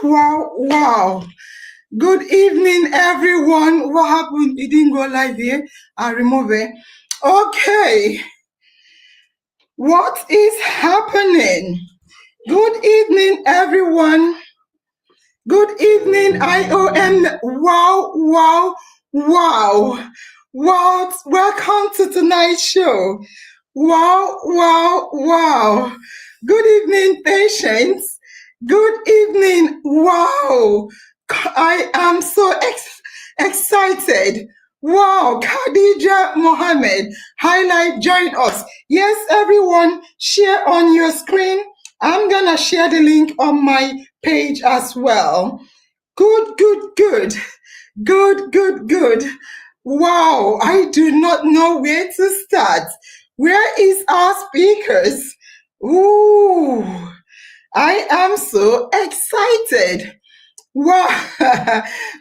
Wow. Good evening, everyone. What happened? It didn't go live here. I'll remove it. Okay. What is happening? Good evening, everyone. Good evening, IOM. Wow, wow, wow. Wow, welcome to tonight's show. Wow, wow, wow. Good evening, patients. Good evening. Wow. I am so excited. Wow, Khadija Mohammed, highlight, join us. Yes, everyone, share on your screen. I'm gonna share the link on my page as well. Good, good, good. Good, good, good. Wow, I do not know where to start. Where is our speakers? Ooh, I am so excited. Wow,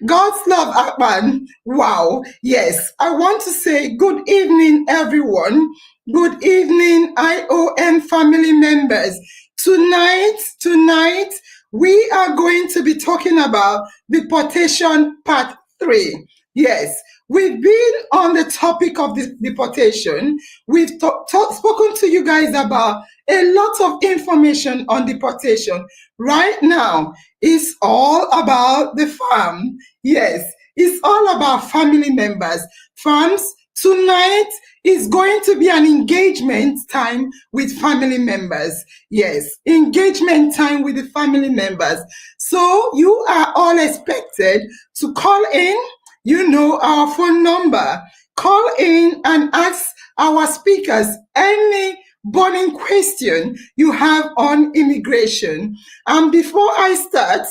God's love, Akman. Wow, yes, I want to say good evening, everyone. Good evening, IOM family members. Tonight, we are going to be talking about deportation part 3. Yes, we've been on the topic of the deportation. We've spoken to you guys about a lot of information on deportation. Right now, it's all about the farm. Yes, it's all about family members. Farms, tonight is going to be an engagement time with family members. Yes, engagement time with the family members. So you are all expected to call in. You know our phone number. Call in and ask our speakers any burning question you have on immigration. And before I start,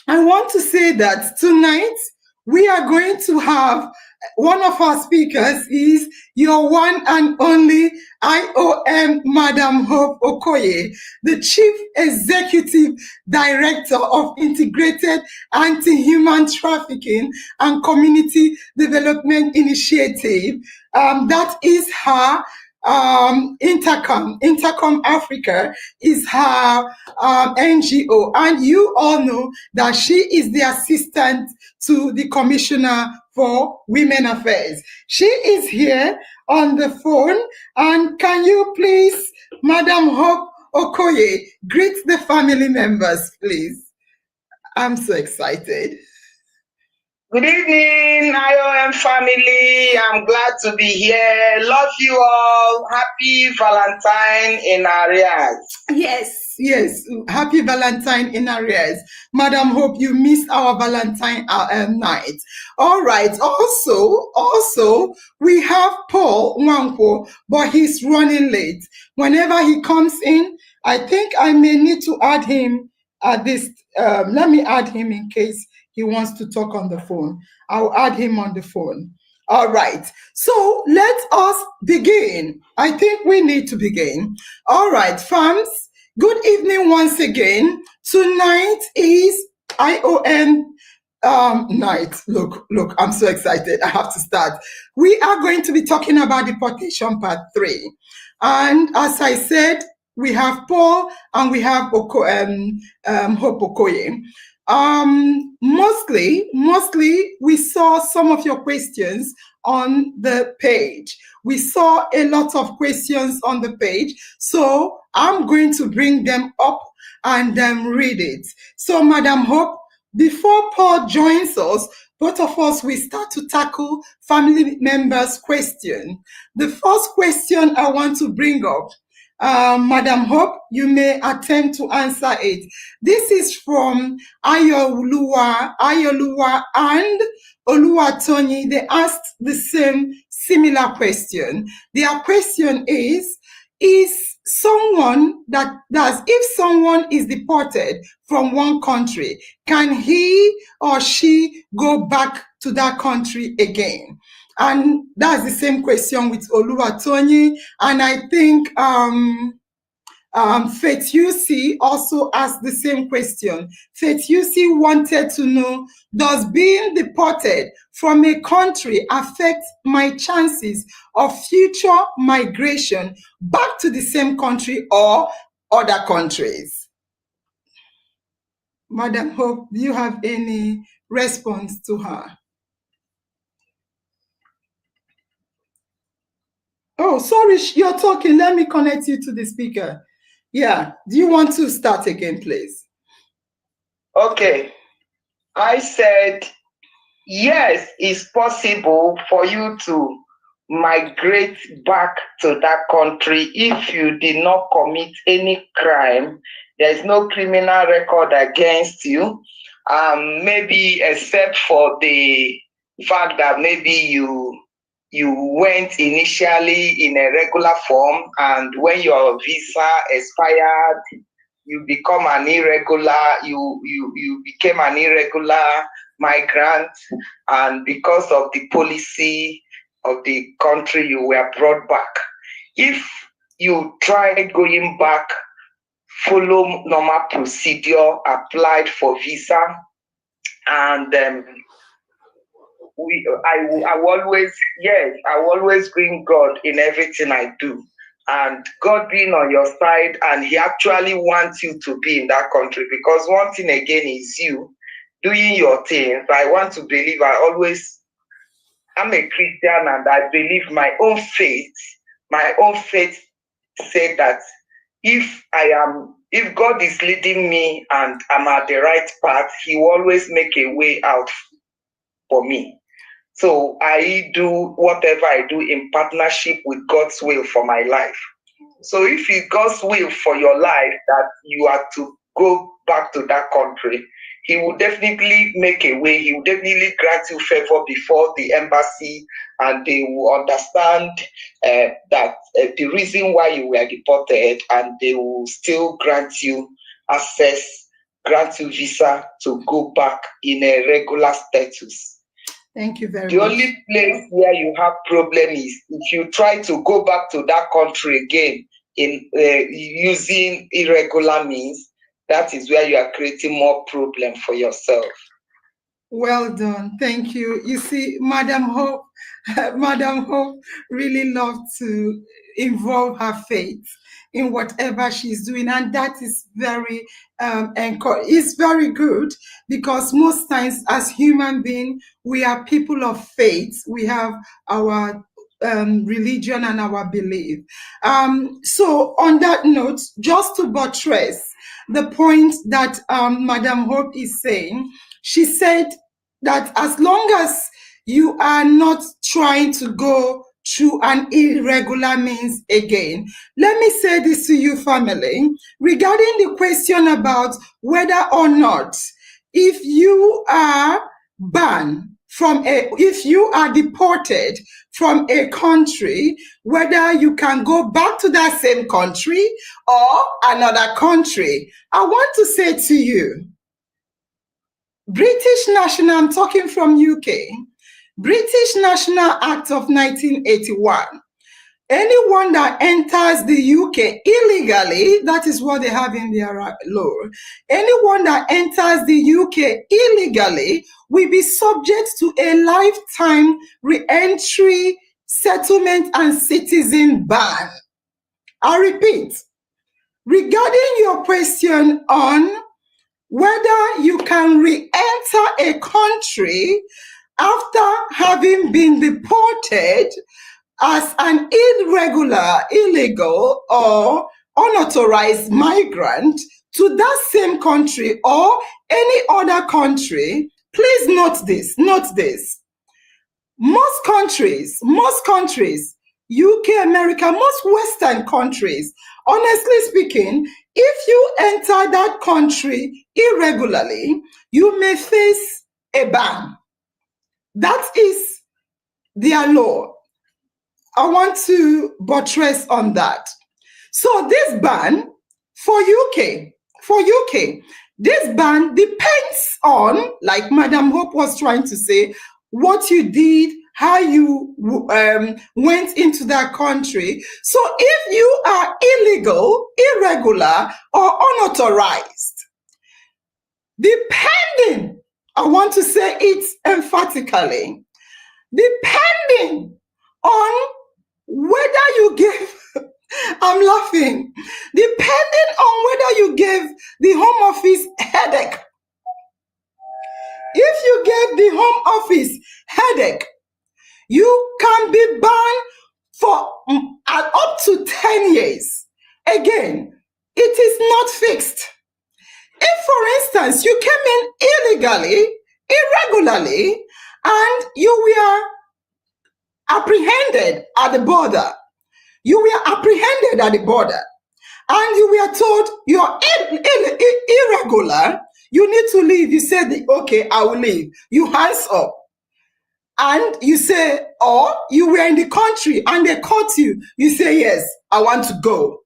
I want to say that tonight we are going to have one of our speakers is your one and only IOM Madam Hope Okoye, the Chief Executive Director of Integrated Anti-Human Trafficking and Community Development Initiative. That is her Intercom Africa is her NGO, and you all know that she is the assistant to the Commissioner for Women Affairs. She is here on the phone, and can you please, Madam Hope Okoye, greet the family members, please? I'm so excited. Good evening, IOM family. I'm glad to be here. Love you all. Happy Valentine in arrears. Yes. Happy Valentine in arrears. Madam Hope, you missed our Valentine night. All right. Also, we have Paul Nwankwo, but he's running late. Whenever he comes in, I think I may need to add him at this. Let me add him in case he wants to talk on the phone. I'll add him on the phone. All right. So let us begin. I think we need to begin. All right, fams. Good evening once again. Tonight is IOM night. Look, I'm so excited. I have to start. We are going to be talking about deportation part 3. And as I said, we have Paul and we have Hope Okoye. Mostly we saw some of your questions on the page. We saw a lot of questions on the page, so I'm going to bring them up and read it. So, Madam Hope, before Paul joins us, both of us will start to tackle family members' question. The first question I want to bring up, Madam Hope, you may attempt to answer it. This is from Ayoluwa and Oluwatoni. They asked the same similar question. Their question is someone that does, if someone is deported from one country, can he or she go back to that country again? And that's the same question with Oluwatoni. And I think Faith UC also asked the same question. Faith UC wanted to know, does being deported from a country affect my chances of future migration back to the same country or other countries? Madam Hope, do you have any response to her? Oh, sorry, you're talking. Let me connect you to the speaker. Yeah. Do you want to start again, please? Okay. I said, yes, it's possible for you to migrate back to that country if you did not commit any crime. There's no criminal record against you. Maybe except for the fact that maybe you went initially in a regular form, and when your visa expired, you become an irregular, you became an irregular migrant, and because of the policy of the country, you were brought back. If you tried going back, follow normal procedure, applied for visa, and I will always, yes, I will always bring God in everything I do. And God being on your side, and He actually wants you to be in that country, because one thing again is you doing your things. I want to believe, I'm a Christian, and I believe my own faith said that if God is leading me and I'm at the right path, He will always make a way out for me. So I do whatever I do in partnership with God's will for my life. So if it's God's will for your life that you are to go back to that country, He will definitely make a way. He will definitely grant you favor before the embassy, and they will understand that the reason why you were deported, and they will still grant you access, grant you visa to go back in a regular status. Thank you very The much. only place where you have problem is if you try to go back to that country again in using irregular means. That is where you are creating more problem for yourself. Well done. Thank you. You see, Madam Hope, Madam Hope really loved to involve her faith in whatever she's doing, and that is very it's very good, because most times as human beings we are people of faith. We have our religion and our belief. So on that note, just to buttress the point that Madam Hope is saying, she said that as long as you are not trying to go through an irregular means again. Let me say this to you, family, regarding the question about whether or not, if you are banned if you are deported from a country, whether you can go back to that same country or another country. I want to say to you, British National, I'm talking from UK, British National Act of 1981. Anyone that enters the UK illegally, that is what they have in their law. Anyone that enters the UK illegally will be subject to a lifetime re-entry, settlement, and citizen ban. I repeat, regarding your question on whether you can re-enter a country after having been deported as an irregular, illegal, or unauthorized migrant to that same country or any other country, please note this, Most countries, UK, America, most Western countries, honestly speaking, if you enter that country irregularly, you may face a ban. That is their law. I want to buttress on that. So this ban for UK, this ban depends on, like Madam Hope was trying to say, what you did, how you went into that country. So if you are illegal, irregular, or unauthorized, depending, I want to say it emphatically, depending on whether you give, I'm laughing, depending on whether you gave the Home Office headache. If you gave the Home Office headache, you can be banned for up to 10 years. Again, it is not fixed. If, for instance, you came in illegally irregularly and you were apprehended at the border. You were apprehended at the border and you were told you're irregular, you need to leave. You said, okay, I will leave. You hands up. And you say, or you were in the country and they caught you. You say, yes, I want to go.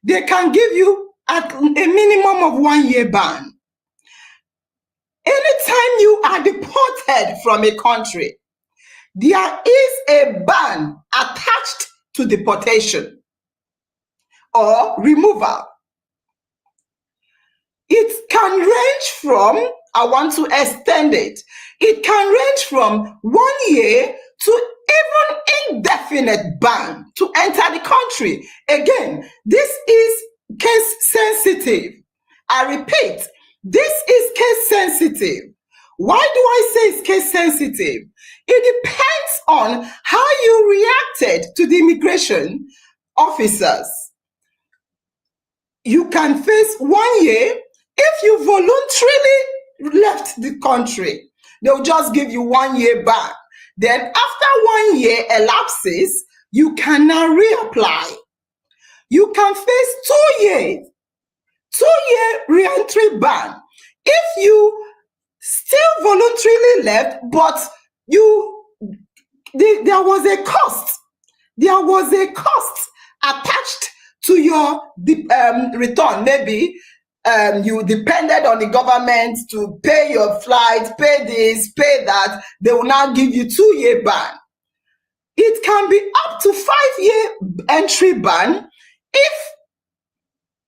They can give you at a minimum of 1 year ban. Anytime you are deported from a country, there is a ban attached to deportation or removal. It can range from, I want to extend it, it can range from 1 year to even indefinite ban to enter the country. Again, this is case sensitive. I repeat, this is case sensitive. Why do I say it's case sensitive? It depends on how you reacted to the immigration officers. You can face 1 year if you voluntarily left the country. They'll just give you 1 year back. Then after 1 year elapses, you can now reapply. You can face 2 years, 2 year re-entry ban. If you still voluntarily left, but there was a cost. There was a cost attached to your return. Maybe you depended on the government to pay your flight, pay this, pay that. They will now give you 2 year ban. It can be up to 5 year entry ban if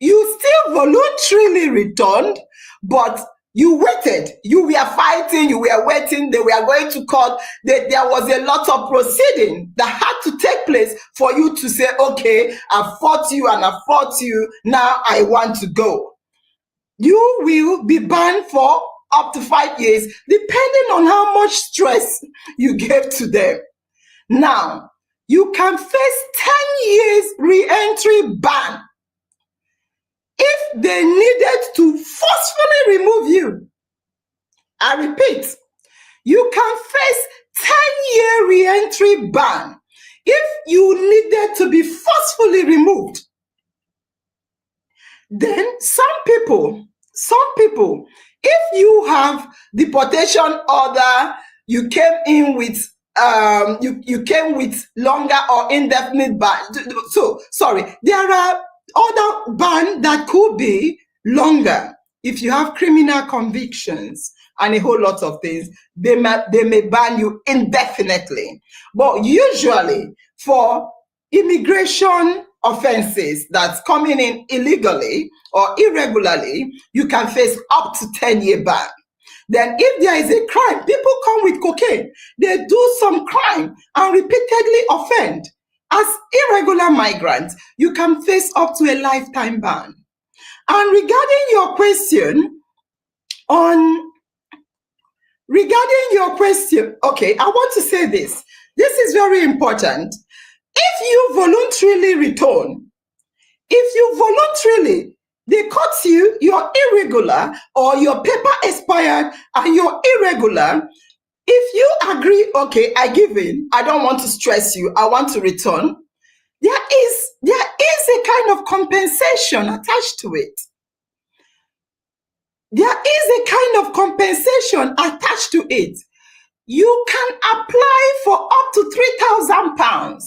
you still voluntarily returned, but you waited. You were fighting, you were waiting, they were going to court. There was a lot of proceeding that had to take place for you to say, okay, I fought you and I fought you, now I want to go. You will be banned for up to 5 years, depending on how much stress you gave to them. Now, you can face 10 years re-entry ban if they needed to forcefully remove you. I repeat, you can face 10-year re-entry ban if you needed to be forcefully removed. Then some people, if you have deportation order, you came in with you came with longer or indefinite ban. So sorry, there are other ban that could be longer. If you have criminal convictions and a whole lot of things, they may ban you indefinitely. But usually for immigration offenses that's coming in illegally or irregularly, you can face up to 10-year ban. Then if there is a crime, people come with cocaine, they do some crime and repeatedly offend. As irregular migrants, you can face up to a lifetime ban. And regarding your question, okay, I want to say this. This is very important. If you voluntarily return, they caught you, you're irregular, or your paper expired and you're irregular, if you agree, okay, I give in, I don't want to stress you, I want to return, there is a kind of compensation attached to it. There is a kind of compensation attached to it. You can apply for up to £3,000.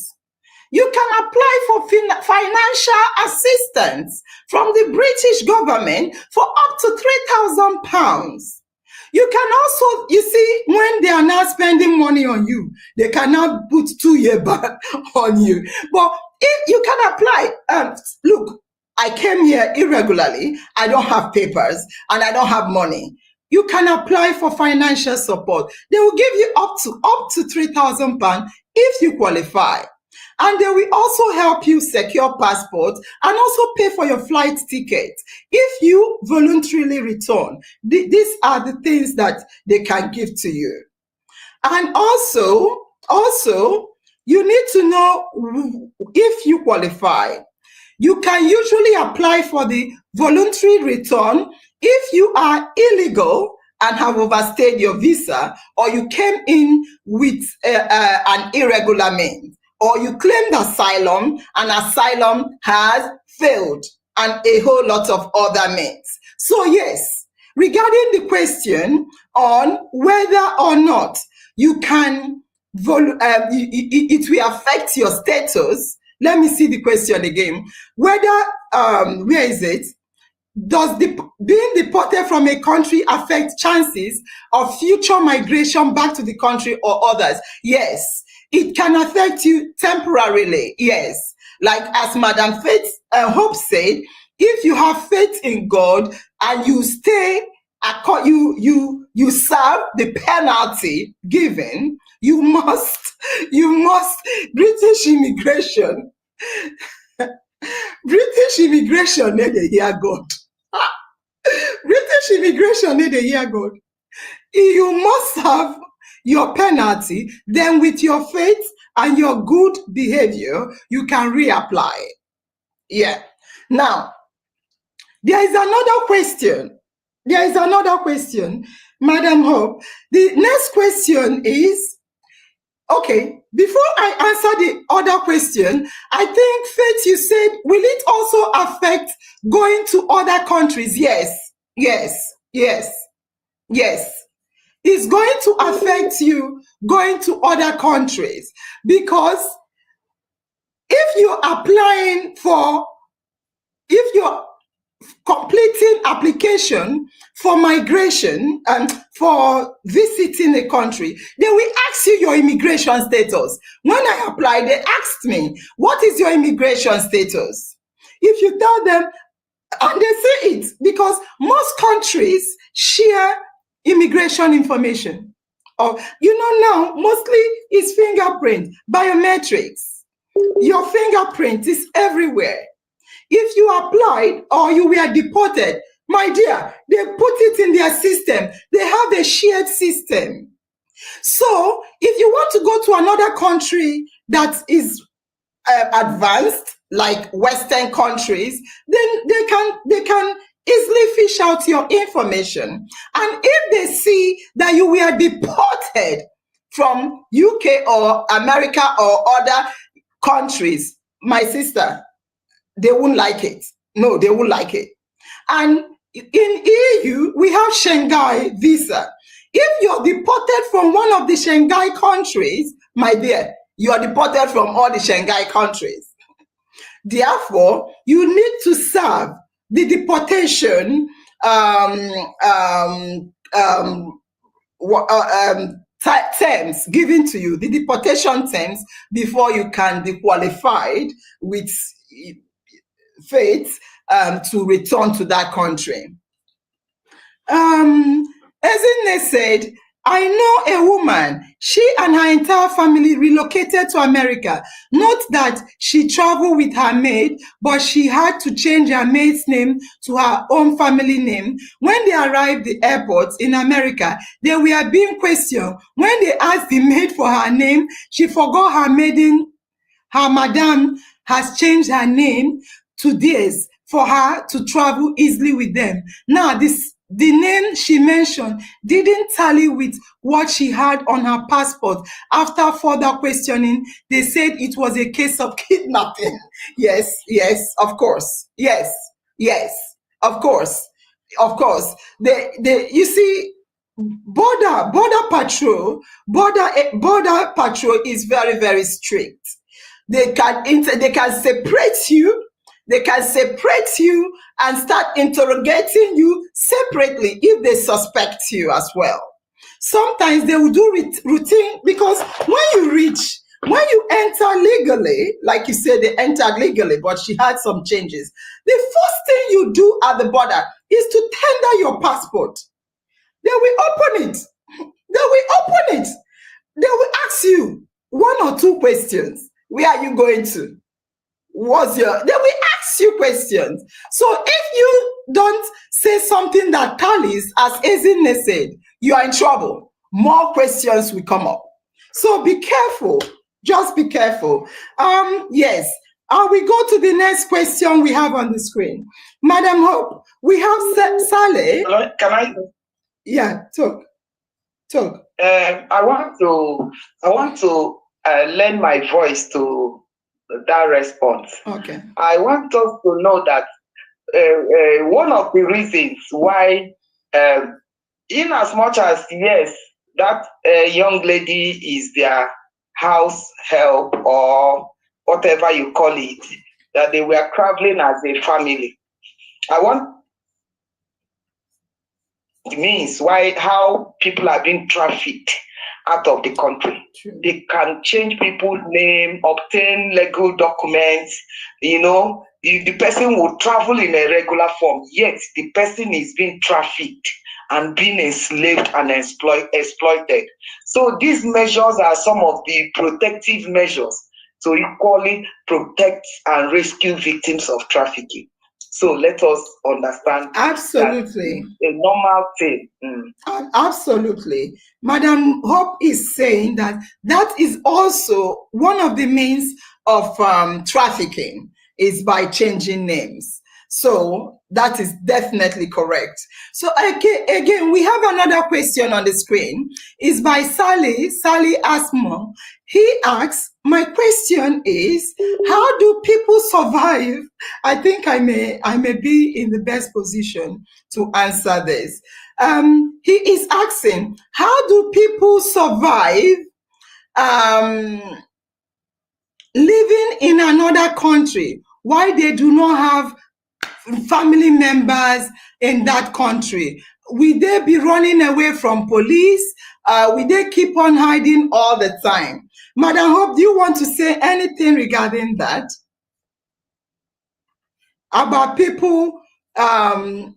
You can apply for financial assistance from the British government for up to £3,000. You can also, you see, when they are now spending money on you, they cannot put 2 year ban on you. But if you can apply, look, I came here irregularly, I don't have papers, and I don't have money. You can apply for financial support. They will give you up to £3,000 if you qualify. And they will also help you secure passport and also pay for your flight ticket if you voluntarily return. These are the things that they can give to you. And also, you need to know if you qualify. You can usually apply for the voluntary return if you are illegal and have overstayed your visa, or you came in with an irregular means, or you claimed asylum and asylum has failed, and a whole lot of other means. So yes, regarding the question on whether or not you can, it will affect your status. Let me see the question again. Whether, where is it? Does being deported from a country affect chances of future migration back to the country or others? Yes, it can affect you temporarily. Yes, like as Madam Faith Hope said, if you have faith in God and you stay, you serve the penalty given. You must British immigration. British immigration need to hear God. British immigration need to hear God. You must have your penalty, then with your faith and your good behavior, you can reapply. Yeah. Now, there is another question. Madam Hope. The next question is, okay, before I answer the other question, I think, Faith, you said, will it also affect going to other countries? Yes, yes, yes, yes. It's going to affect you going to other countries, because if you're completing application for migration and for visiting a country, they will ask you your immigration status. When I applied, they asked me, what is your immigration status? If you tell them, and they say it, because most countries share immigration information. Or, now, mostly it's fingerprint, biometrics. Your fingerprint is everywhere. If you applied or you were deported, my dear, they put it in their system. They have a shared system. So if you want to go to another country that is advanced, like Western countries, then they can easily fish out your information. And if they see that you were deported from UK or America or other countries, my sister, they won't like it. No, they won't like it. And in EU, we have Shanghai visa. If you're deported from one of the Shanghai countries, my dear, you are deported from all the Shanghai countries. Therefore, you need to serve the deportation terms given to you, the deportation terms, before you can be qualified with faith to return to that country. Ezinne said, I know a woman, she and her entire family relocated to America. Not that she traveled with her maid, but she had to change her maid's name to her own family name. When they arrived at the airport in America, they were being questioned. When they asked the maid for her name, she forgot her madam has changed her name to theirs for her to travel easily with them. Now, the name she mentioned didn't tally with what she had on her passport. After further questioning, they said it was a case of kidnapping. Yes, of course. Yes, of course. You see, border patrol is very, very strict. They can separate you. They can separate you and start interrogating you separately if they suspect you as well. Sometimes they will do routine, because when you enter legally, like you said, they entered legally, but she had some changes. The first thing you do at the border is to tender your passport. They will open it. They will ask you one or two questions. Where are you going to? They will ask you questions. So if you don't say something that tallies, as Ezinne said, you are in trouble. More questions will come up. So be careful. Just be careful. Yes. We go to the next question we have on the screen. Madam Hope, we have Saleh. Can I? Yeah, talk. I want to lend my voice to that response. Okay. I want us to know that one of the reasons why, in as much as yes, that young lady is their house help or whatever you call it, that they were traveling as a family. I want it means why how people are being trafficked out of the country. True. They can change people's name, obtain legal documents. The person will travel in a regular form, yet the person is being trafficked and being enslaved and exploited. So these measures are some of the protective measures to equally protect and rescue victims of trafficking. So let us understand that Absolutely. it's a normal thing. Absolutely. Madam Hope is saying that that is also one of the means of trafficking is by changing names. So that is definitely correct. So again, we have another question on the screen. It's by Sally Asmo. He asks, my question is, how do people survive? I think I may be in the best position to answer this. He is asking, how do people survive um, living in another country? Why they do not have family members in that country? Will they be running away from police? Will they keep on hiding all the time? Madam Hope, do you want to say anything regarding that? About people um,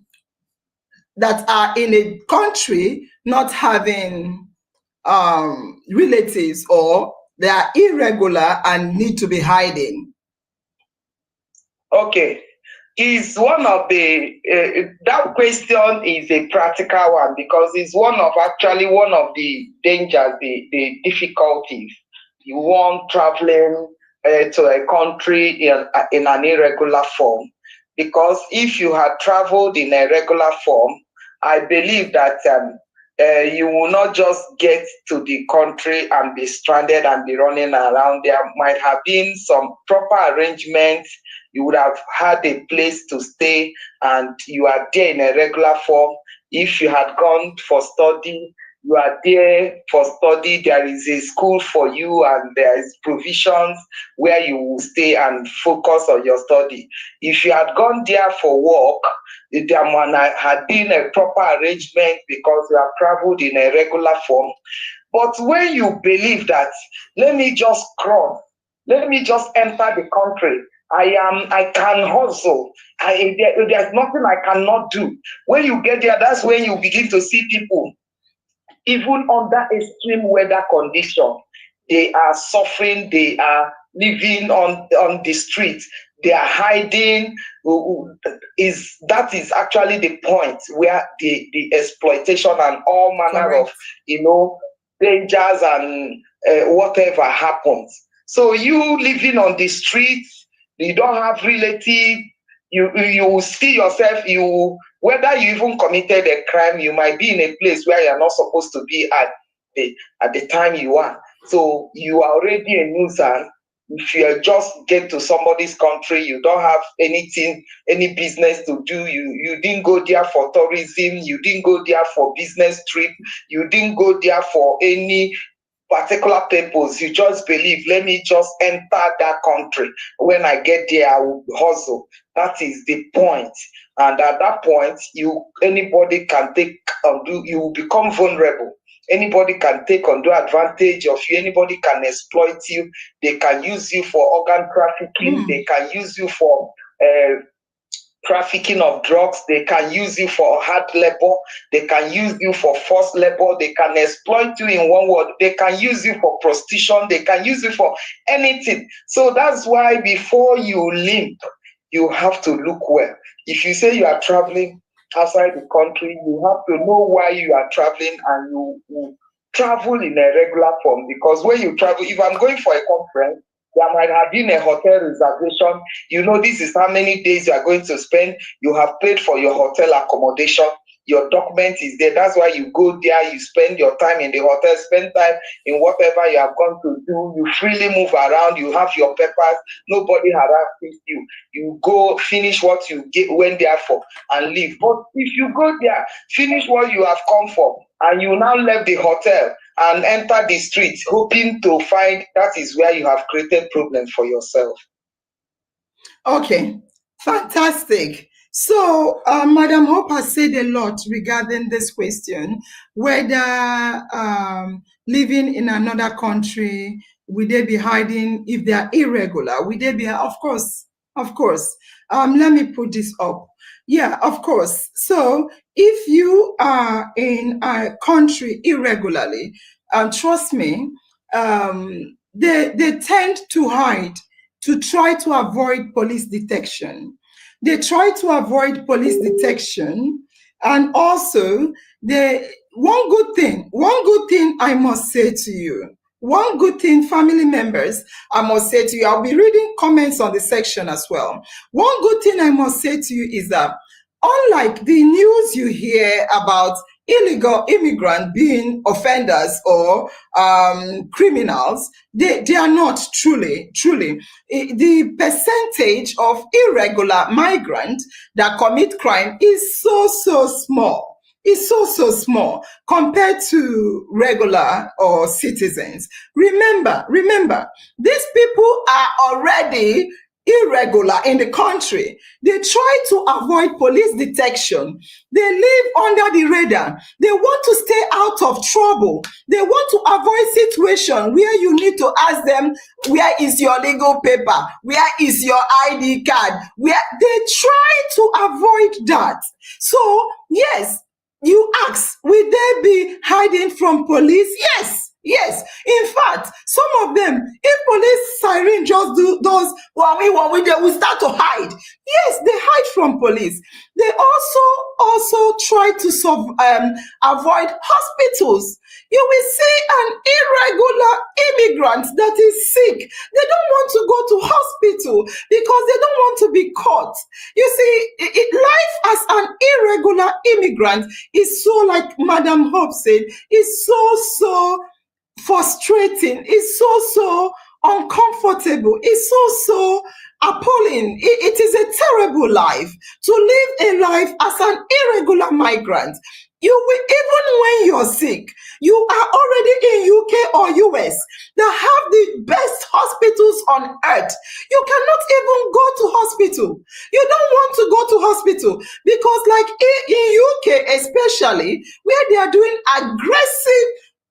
that are in a country not having relatives, or they are irregular and need to be hiding. Okay. Is one of the that question is a practical one because it's one of the dangers, the difficulties. You want traveling to a country in an irregular form, because if you had traveled in a regular form, I believe that you will not just get to the country and be stranded and be running around. There might have been some proper arrangements. You would have had a place to stay and you are there in a regular form. If you had gone for study, you are there for study. There is a school for you and there is provisions where you will stay and focus on your study. If you had gone there for work, there had been a proper arrangement because you have traveled in a regular form. But when you believe that, let me just cross, let me just enter the country, I can hustle. There's nothing I cannot do. When you get there, that's when you begin to see people, even under extreme weather condition, they are suffering, they are living on the street, they are hiding. That is actually the point where the exploitation and all manner Correct. of dangers and whatever happens. So you living on the streets, you don't have relative, you will see yourself, whether you even committed a crime, you might be in a place where you're not supposed to be at the time you are. So you are already a nuisance. If you just get to somebody's country, you don't have anything, any business to do. You didn't go there for tourism, you didn't go there for business trip, you didn't go there for any particular purpose. You just believe, let me just enter that country. When I get there, I will hustle. That is the point. And at that point, anybody can take you will become vulnerable. Anybody can take undue advantage of you. Anybody can exploit you. They can use you for organ trafficking. They can use you for trafficking of drugs. They can use you for hard labor. They can use you for forced labor. They can exploit you, in one word. They can use you for prostitution. They can use you for anything. So that's why before you limp, you have to look well. If you say you are traveling outside the country, you have to know why you are traveling, and you travel in a regular form. Because when you travel, if I'm going for a conference, there might have been a hotel reservation. This is how many days you are going to spend. You have paid for your hotel accommodation. your document is there. That's why you go there, you spend your time in the hotel, spend time in whatever you have gone to do. You freely move around, you have your papers, nobody harasses you. You go finish what you went there for and leave. But if you go there, finish what you have come for, and you now left the hotel and enter the street hoping to find, that is where you have created problems for yourself. Okay, fantastic. So, Madam Hope has said a lot regarding this question, whether living in another country, will they be hiding if they are irregular? Will they be, of course, of course. Let me put this up. Yeah, of course. So, if you are in a country irregularly, trust me, they tend to hide to try to avoid police detection. They try to avoid police detection, and also one good thing I must say to you, one good thing, family members, I must say to you, I'll be reading comments on the section as well. One good thing I must say to you is that unlike the news you hear about illegal immigrants being offenders or criminals, they are not truly. The percentage of irregular migrants that commit crime is so small. It's so small compared to regular or citizens. Remember, these people are already irregular in the country. They try to avoid police detection. They live under the radar. They want to stay out of trouble. They want to avoid situation where you need to ask them, where is your legal paper? Where is your ID card? Where they try to avoid that. So, yes, you ask, will they be hiding from police? Yes. In fact, some of them, if police siren just do those one, they will start to hide. Yes, they hide from police. They also try to avoid hospitals. You will see an irregular immigrant that is sick. They don't want to go to hospital because they don't want to be caught. You see, life as an irregular immigrant is so, like Madam Hope said, is so frustrating. It's so uncomfortable. It's so appalling. It is a terrible life to live a life as an irregular migrant. You will, even when you're sick, you are already in UK or US that have the best hospitals on earth. You cannot even go to hospital. You don't want to go to hospital because, like in UK especially, where they are doing aggressive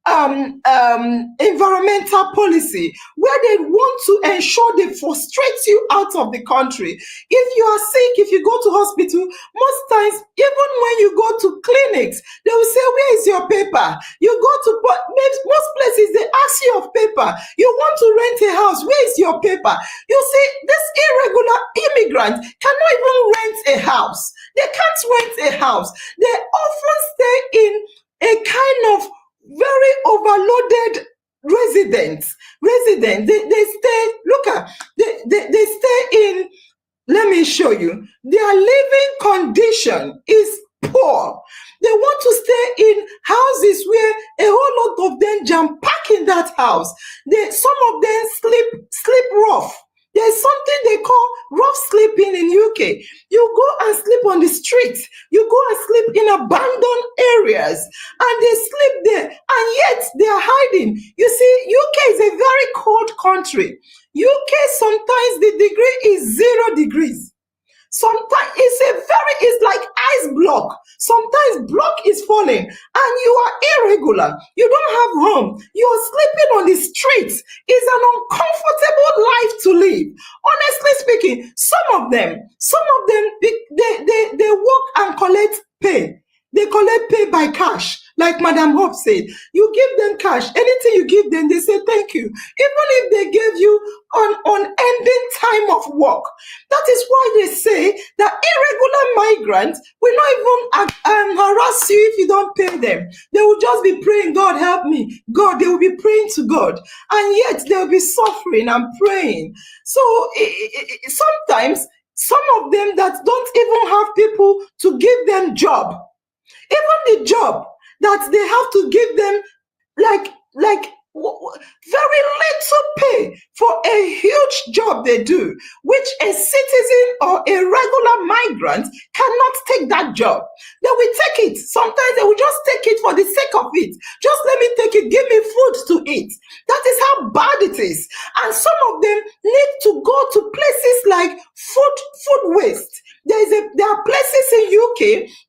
environmental policy, where they want to ensure they frustrate you out of the country. If you are sick, if you go to hospital, most times, even when you go to clinics, they will say, where is your paper? You go to most places, they ask you of paper. You want to rent a house, where is your paper? You see, this irregular immigrant cannot even rent a house. They can't rent a house. They often stay in a kind of very overloaded residents. They stay, look at, they stay in, let me show you, their living condition is poor. They want to stay in houses where a whole lot of them jam pack in that house. Some of them sleep rough. There's something they call rough sleeping in UK. You go and sleep on the street. You go and sleep in abandoned areas, and they sleep there, and yet they are hiding. You see, UK is a very cold country. UK, sometimes the degree is 0 degrees. Sometimes it's like ice block. Sometimes block is falling and you are irregular. You don't have home. You're sleeping on the streets. It's an uncomfortable life to live. Honestly speaking, some of them, they work and collect pay. They collect pay by cash, like Madam Hope said. You give them cash. Anything you give them, they say thank you. Even if they give you an unending time of work. That is why they say that irregular migrants will not even harass you if you don't pay them. They will just be praying, God help me. God, they will be praying to God. And yet they will be suffering and praying. So sometimes, some of them that don't even have people to give them job, Even the job that they have to give them like very little pay for a huge job they do, which a citizen or a regular migrant cannot take that job. They will take it. Sometimes they will just take it for the sake of it. Just let me take it. Give me food to eat. That is how bad it is. And some of them need to go to places like food waste. There are places in UK,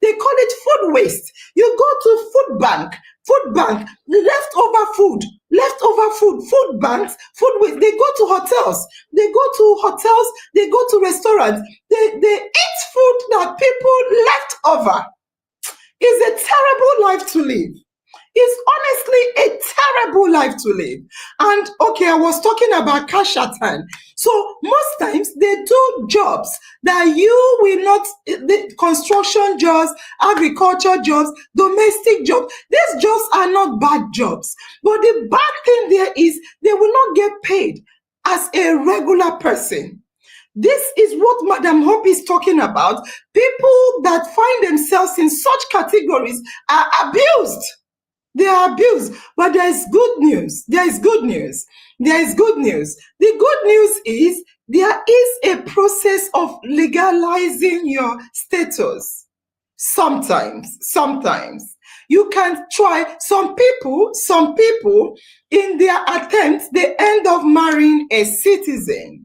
they call it food waste. You go to food bank, leftover food banks, food waste. They go to hotels, they go to restaurants, they eat food that people left over. It's a terrible life to live. It's honestly a terrible life to live. And okay, I was talking about Kashatan. So most times they do jobs that you will not, the construction jobs, agriculture jobs, domestic jobs. These jobs are not bad jobs. But the bad thing there is they will not get paid as a regular person. This is what Madam Hope is talking about. People that find themselves in such categories are abused. They are abused, but there is good news. There is good news. There is good news. The good news is there is a process of legalizing your status. Sometimes you can try. Some people in their attempts, they end up marrying a citizen.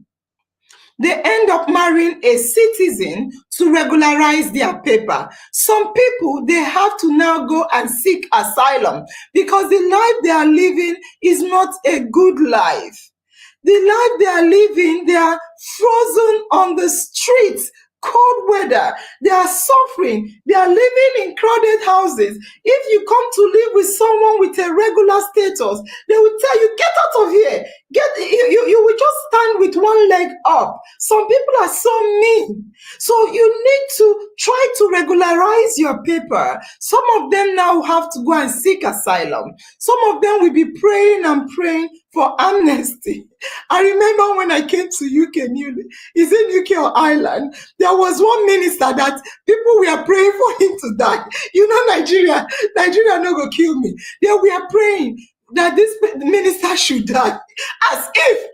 They end up marrying a citizen to regularize their paper. Some people, they have to now go and seek asylum because the life they are living is not a good life. The life they are living, they are frozen on the streets, cold weather. They are suffering. They are living in crowded houses. If you come to live with someone with a regular status, they will tell you, get out of here. You will just stand with one leg up. Some people are so mean. So you need to try to regularize your paper. Some of them now have to go and seek asylum. Some of them will be praying and praying for amnesty. I remember when I came to UK newly, is it UK or Ireland? There was one minister that people were praying for him to die. You know, Nigeria no go kill me. They were praying that this minister should die, as if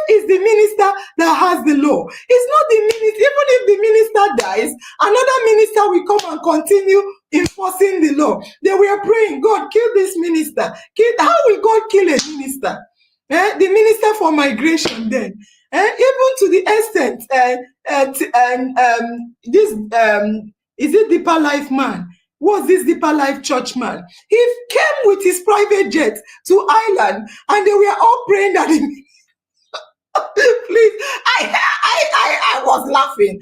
it's the minister that has the law. It's not the minister. Even if the minister dies, another minister will come and continue enforcing the law. They were praying, God, kill this minister. How will God kill a minister? The minister for migration then. Even to the extent, is it Deeper Life man? Was this Deeper Life church man? He came with his private jet to Ireland and they were all praying that he please, I was laughing.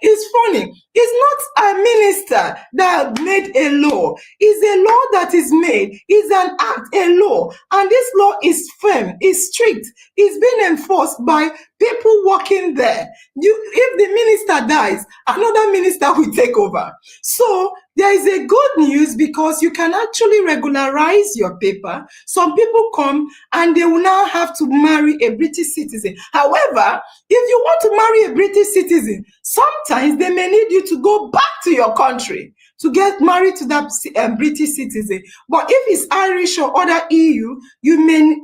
It's funny. It's not a minister that made a law. It's a law that is made. It's an act, a law. And this law is firm, is strict. It's being enforced by people working there. If the minister dies, another minister will take over. So there is a good news because you can actually regularize your paper. Some people come and they will now have to marry a British citizen. However, if you want to marry a British citizen, sometimes they may need you to go back to your country to get married to that British citizen. But if it's Irish or other EU, you may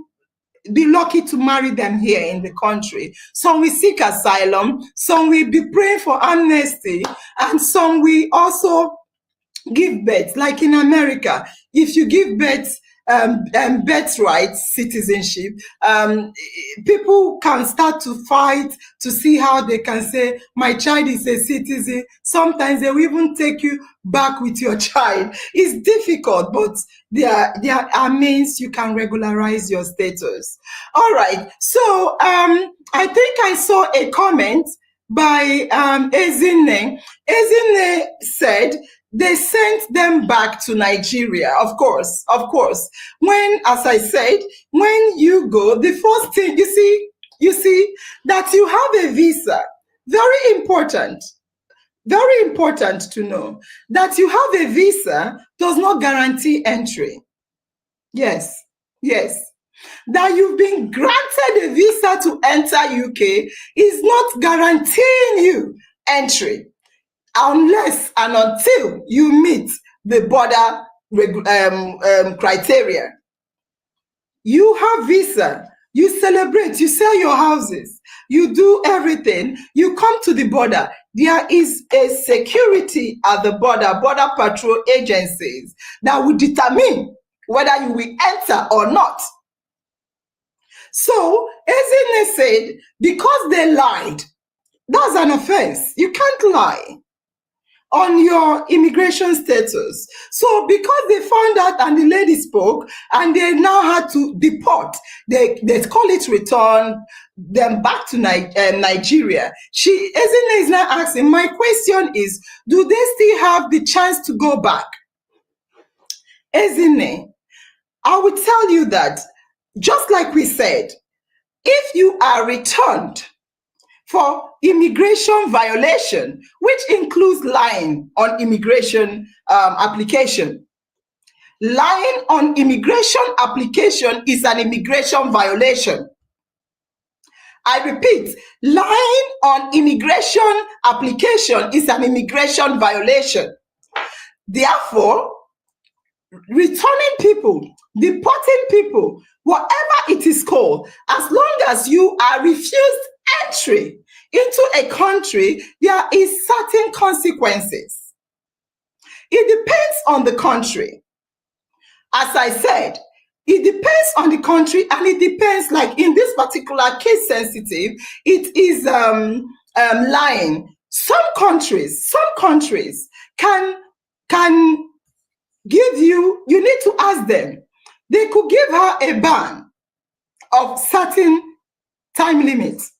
be lucky to marry them here in the country. Some will seek asylum, some will be praying for amnesty, and some will also give birth. Like in America, if you give birth, birthright citizenship, people can start to fight to see how they can say, my child is a citizen. Sometimes they will even take you back with your child. It's difficult, but there are means you can regularize your status. All right. So I think I saw a comment by Ezine. Ezine said, they sent them back to Nigeria. Of course. When, as I said, when you go, the first thing you see that you have a visa. Very important to know that you have a visa does not guarantee entry. Yes. That you've been granted a visa to enter UK is not guaranteeing you entry. unless and until you meet the border criteria. You have visa, you celebrate, you sell your houses, you do everything, you come to the border. There is a security at the border, border patrol agencies that will determine whether you will enter or not. So Ezine said, because they lied, that's an offense. You can't lie on your immigration status. So because they found out and the lady spoke and they now had to deport, they call it return them back to Nigeria. Ezine is now asking, my question is, do they still have the chance to go back? Ezine, I will tell you that, just like we said, if you are returned for immigration violation, which includes lying on immigration application. Lying on immigration application is an immigration violation. I repeat, lying on immigration application is an immigration violation. Therefore, returning people, deporting people, whatever it is called, as long as you are refused entry into a country, there is certain consequences. It depends on the country. As I said, it depends on the country, and it depends, like in this particular case sensitive, it is lying. Some countries can give you need to ask them. They could give her a ban of certain time limits.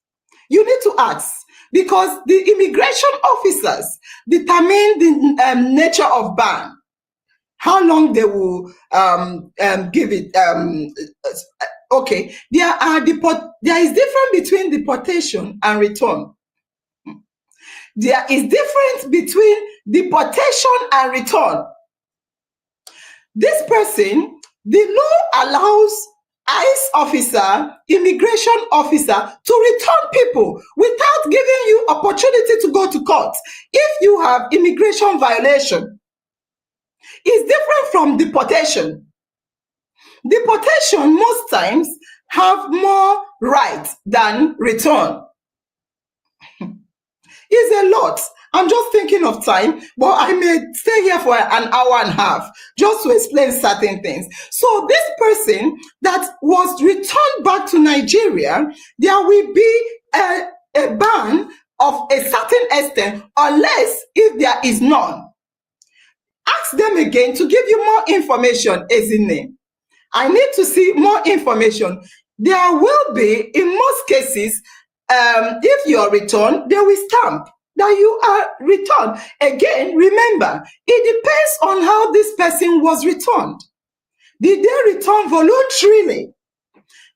You need to ask, because the immigration officers determine the nature of ban, how long they will give it. Okay, there is difference between deportation and return. There is difference between deportation and return. This person, the law allows ICE officer, immigration officer to return people without giving you opportunity to go to court if you have immigration violation. It's different from deportation. Deportation most times have more rights than return. It's a lot. I'm just thinking of time, but I may stay here for an hour and a half just to explain certain things. So this person that was returned back to Nigeria, there will be a ban of a certain extent, unless if there is none. Ask them again to give you more information, Ezine. I need to see more information. There will be, in most cases, if you are returned, they will stamp that you are returned. Again, remember, it depends on how this person was returned. Did they return voluntarily?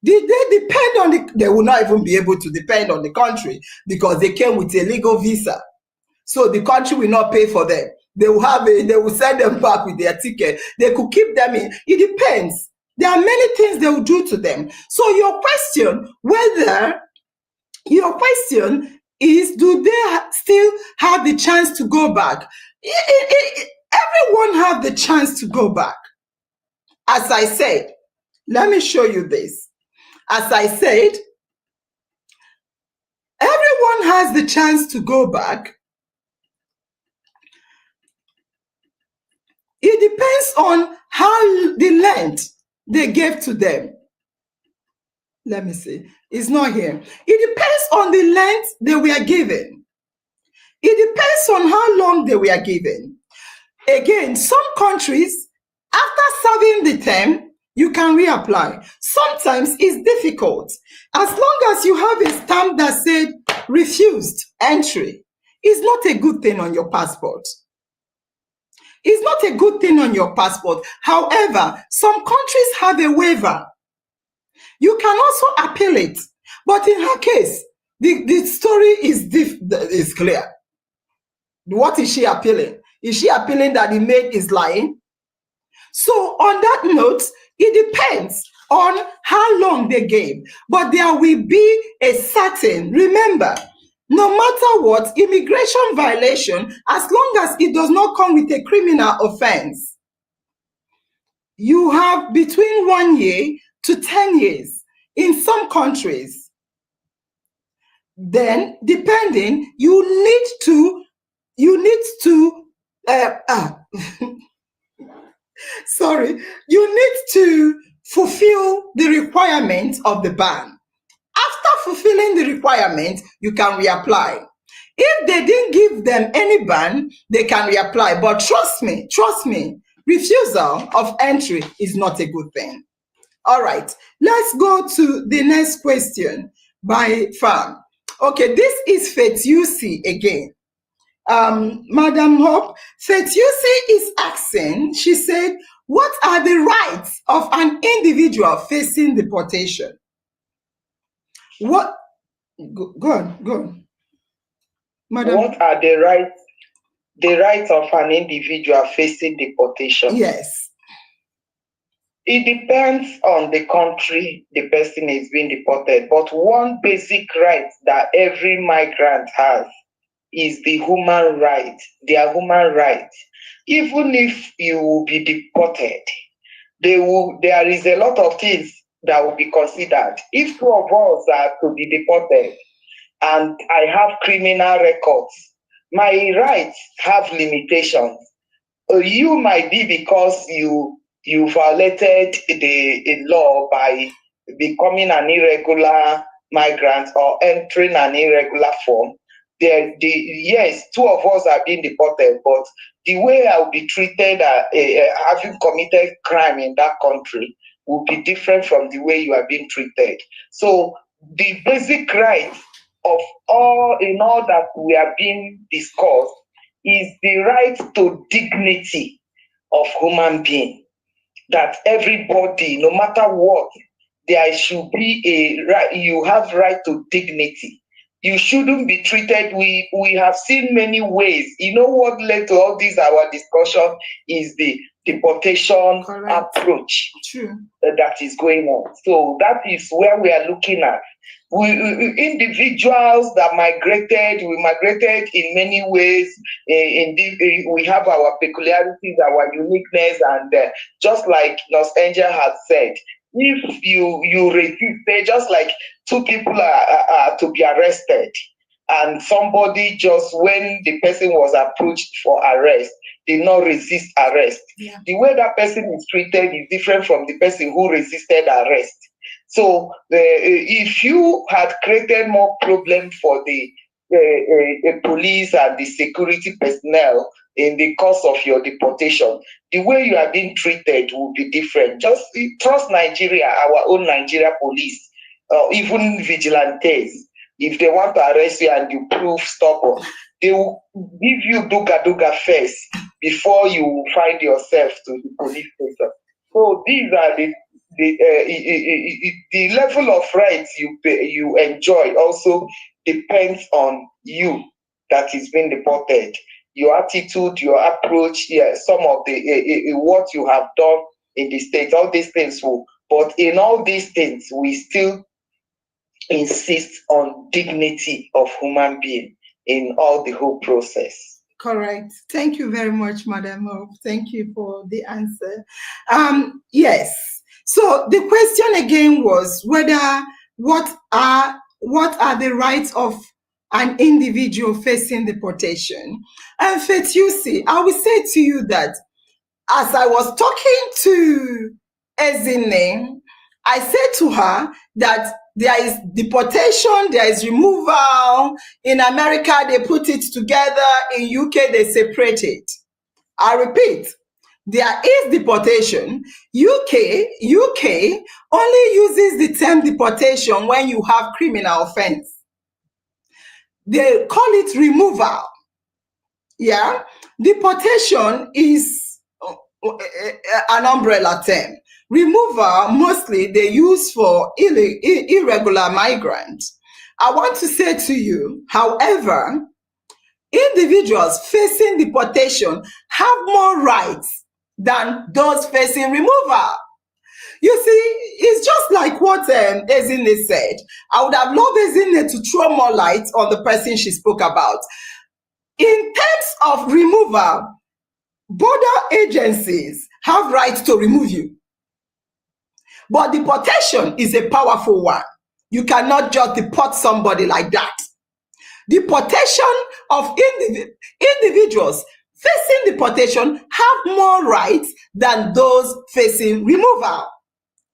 Did they depend on they will not even be able to depend on the country because they came with a legal visa. So the country will not pay for them. They will send them back with their ticket. They could keep them in. It depends. There are many things they will do to them. So your question is, do they still have the chance to go back? Everyone have the chance to go back. As I said, let me show you this. As I said, everyone has the chance to go back. It depends on how the length they gave to them. Let me see. It's not here. It depends on the length they were given. It depends on how long they were given. Again, some countries, after serving the term, you can reapply. Sometimes it's difficult. As long as you have a stamp that said refused entry, it's not a good thing on your passport. It's not a good thing on your passport. However, some countries have a waiver. You can also appeal it. But in her case, the story is clear. What is she appealing? Is she appealing that the maid is lying? So on that note, it depends on how long they gave. But there will be a certain, remember, No matter what, immigration violation, as long as it does not come with a criminal offense, you have between 1 year to 10 years in some countries. Then, depending, you need to, sorry, you need to fulfill the requirements of the ban. After fulfilling the requirement, you can reapply. If they didn't give them any ban, they can reapply. But trust me, refusal of entry is not a good thing. All right, let's go to the next question by Farm. Okay, this is Fetusi again. Madam Hope, Fetusi is asking, she said, what are the rights of an individual facing deportation? What? Go on, Madam. What are the rights of an individual facing deportation? Yes. It depends on the country the person is being deported, but one basic right that every migrant has is the human right, their human right. Even if you will be deported, there is a lot of things that will be considered. If two of us are to be deported and I have criminal records, my rights have limitations. You might be because you violated the law by becoming an irregular migrant or entering an irregular form. Yes, two of us are being deported, but the way I will be treated, having committed crime in that country, will be different from the way you are being treated. So the basic right of all that we are being discussed is the right to dignity of human being. That everybody, no matter what, there should be a right. You have right to dignity. You shouldn't be treated. We have seen many ways. You know what led to all this? Our discussion is the deportation approach. True. That is going on. So that is where we are looking at. Individuals that we migrated in many ways. We have our peculiarities, our uniqueness, and just like Los Angeles has said, if you resist, just like two people are to be arrested, and somebody just when the person was approached for arrest, did not resist arrest. Yeah. The way that person is treated is different from the person who resisted arrest. So if you had created more problem for the police and the security personnel in the course of your deportation, the way you are being treated will be different. Just trust Nigeria, our own Nigeria police, even vigilantes. If they want to arrest you and you prove stubborn, they will give you duga first before you find yourself to the police station. So these are the level of rights you enjoy also depends on you that is being deported. Your attitude, your approach, some of the what you have done in the state, all these things will. But in all these things, we still insist on dignity of human being in all the whole process. Correct. Thank you very much, Madam Hope. Thank you for the answer. Yes. So the question again was what are the rights of an individual facing deportation? And Fetusi, I will say to you that as I was talking to Ezine, I said to her that there is deportation, there is removal. In America, they put it together. In UK, they separate it. I repeat, there is deportation. UK only uses the term deportation when you have criminal offense. They call it removal. Yeah, deportation is an umbrella term. Removal, mostly they use for irregular migrants. I want to say to you, however, individuals facing deportation have more rights than those facing removal. You see, it's just like what Ezinne said. I would have loved Ezinne to throw more light on the person she spoke about. In terms of removal, border agencies have rights to remove you. But deportation is a powerful one. You cannot just deport somebody like that. Deportation of individuals facing deportation have more rights than those facing removal.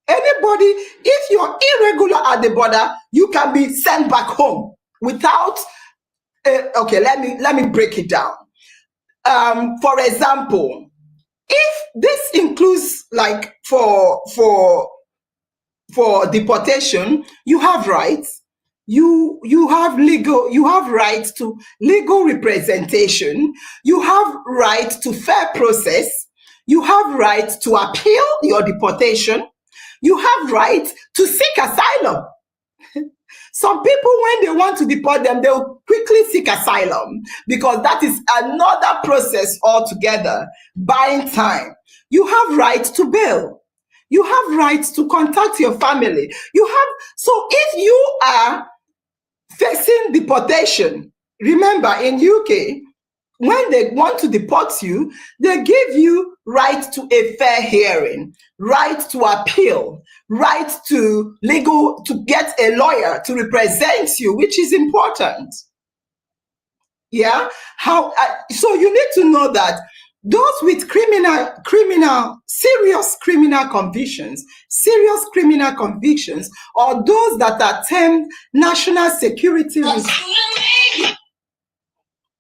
Anybody, if you're irregular at the border, you can be sent back home without. Okay, let me break it down. For example, if this includes like for deportation, you have rights. You have rights to legal representation. You have right to fair process. You have right to appeal your deportation. You have right to seek asylum. Some people, when they want to deport them, they'll quickly seek asylum because that is another process altogether, buying time. You have right to bail. You have rights to contact your family. So if you are facing deportation, remember in UK, when they want to deport you, they give you right to a fair hearing, right to appeal, right to get a lawyer to represent you, which is important. Yeah. So you need to know that those with serious criminal convictions, or those that are termed national security risk.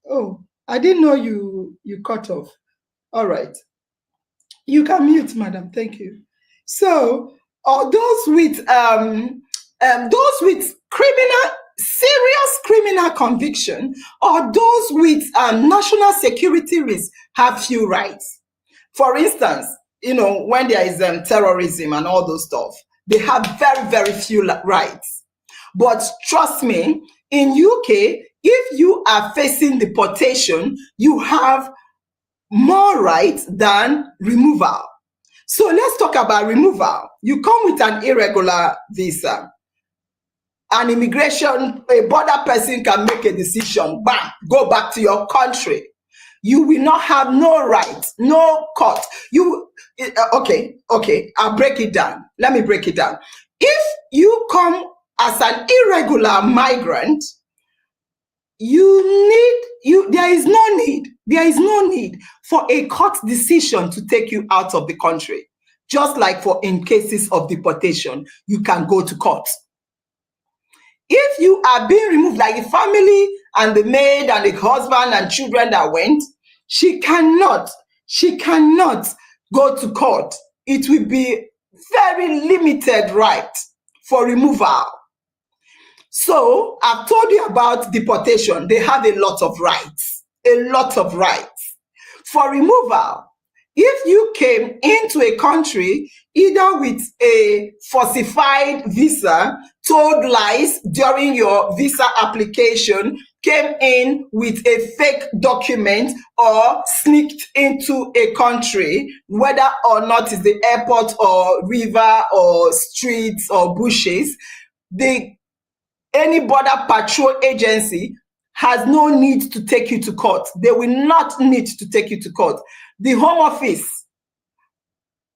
Oh, I didn't know you cut off. All right. You can mute, madam. Thank you. So, or those with serious criminal conviction, or those with national security risk have few rights. For instance, when there is terrorism and all those stuff, they have very, very few rights. But trust me, in UK, if you are facing deportation, you have more rights than removal. So let's talk about removal. You come with an irregular visa. An a border person can make a decision, bam, go back to your country. You will not have no rights, no court. Okay, I'll break it down. Let me break it down. If you come as an irregular migrant, there is no need for a court decision to take you out of the country. Just like in cases of deportation, you can go to court. If you are being removed, like the family and the maid and the husband and children that went, she cannot go to court. It will be very limited right for removal. So I've told you about deportation. They have a lot of rights. For removal, if you came into a country either with a falsified visa, told lies during your visa application, came in with a fake document, or sneaked into a country, whether or not it's the airport or river or streets or bushes, any border patrol agency has no need to take you to court. They will not need to take you to court. The Home Office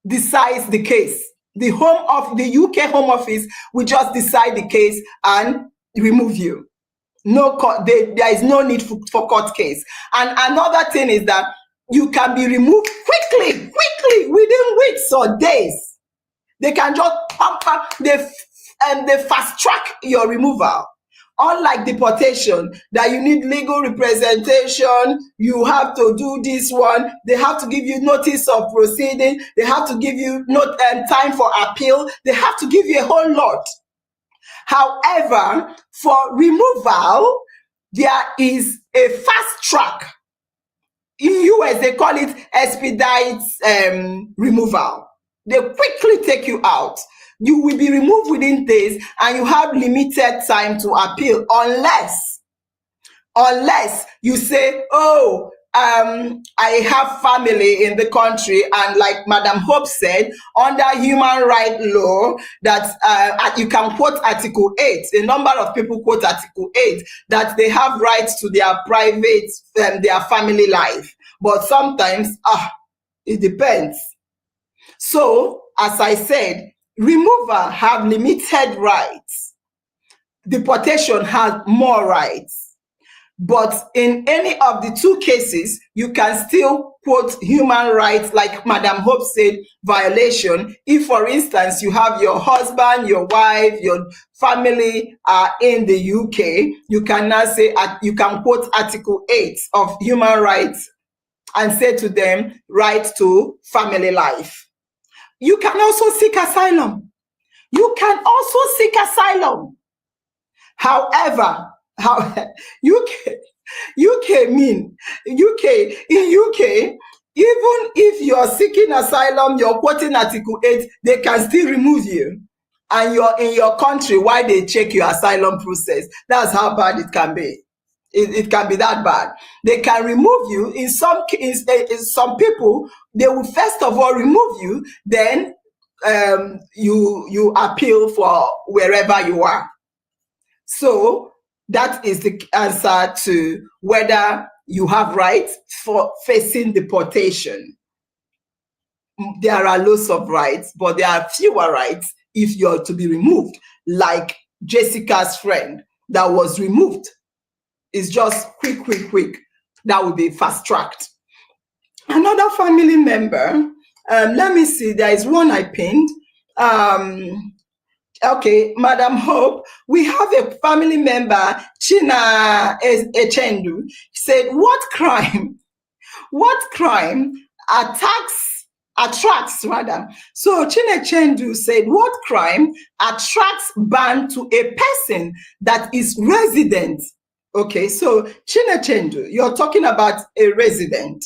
decides the case. The UK Home Office will just decide the case and remove you. No court. There is no need for court case. And another thing is that you can be removed quickly, within weeks or days. They can just they fast track your removal. Unlike deportation, that you need legal representation, you have to do this one, they have to give you notice of proceeding, they have to give you time for appeal, they have to give you a whole lot. However, for removal, there is a fast track. In US, they call it expedite removal. They quickly take you out. You will be removed within days, and you have limited time to appeal, unless you say, oh, I have family in the country, and like Madam Hope said, under human right law, that you can quote Article 8. A number of people quote Article 8 that they have rights to their private, their family life. But sometimes, it depends. So, as I said, removal have limited rights. Deportation has more rights. But in any of the two cases, you can still quote human rights, like Madam Hope said, violation. If, for instance, you have your husband, your wife, your family are in the UK, you can now say, you can quote Article 8 of human rights and say to them, right to family life. You can also seek asylum. You can also seek asylum. However, UK mean UK in UK, even if you're seeking asylum, you're quoting Article 8, they can still remove you, and you're in your country while they check your asylum process. That's how bad it can be. It can be that bad. They can remove you. In some people, they will first of all remove you, then you appeal for wherever you are. So that is the answer to whether you have rights for facing deportation. There are lots of rights, but there are fewer rights if you're to be removed, like Jessica's friend that was removed. It's just quick. That would be fast-tracked. Another family member, let me see, there is one I pinned. Okay, Madam Hope, we have a family member, China Echendu, said, what crime attracts rather. So China Echendu said, what crime attracts ban to a person that is resident? Okay, so China Echendu, you're talking about a resident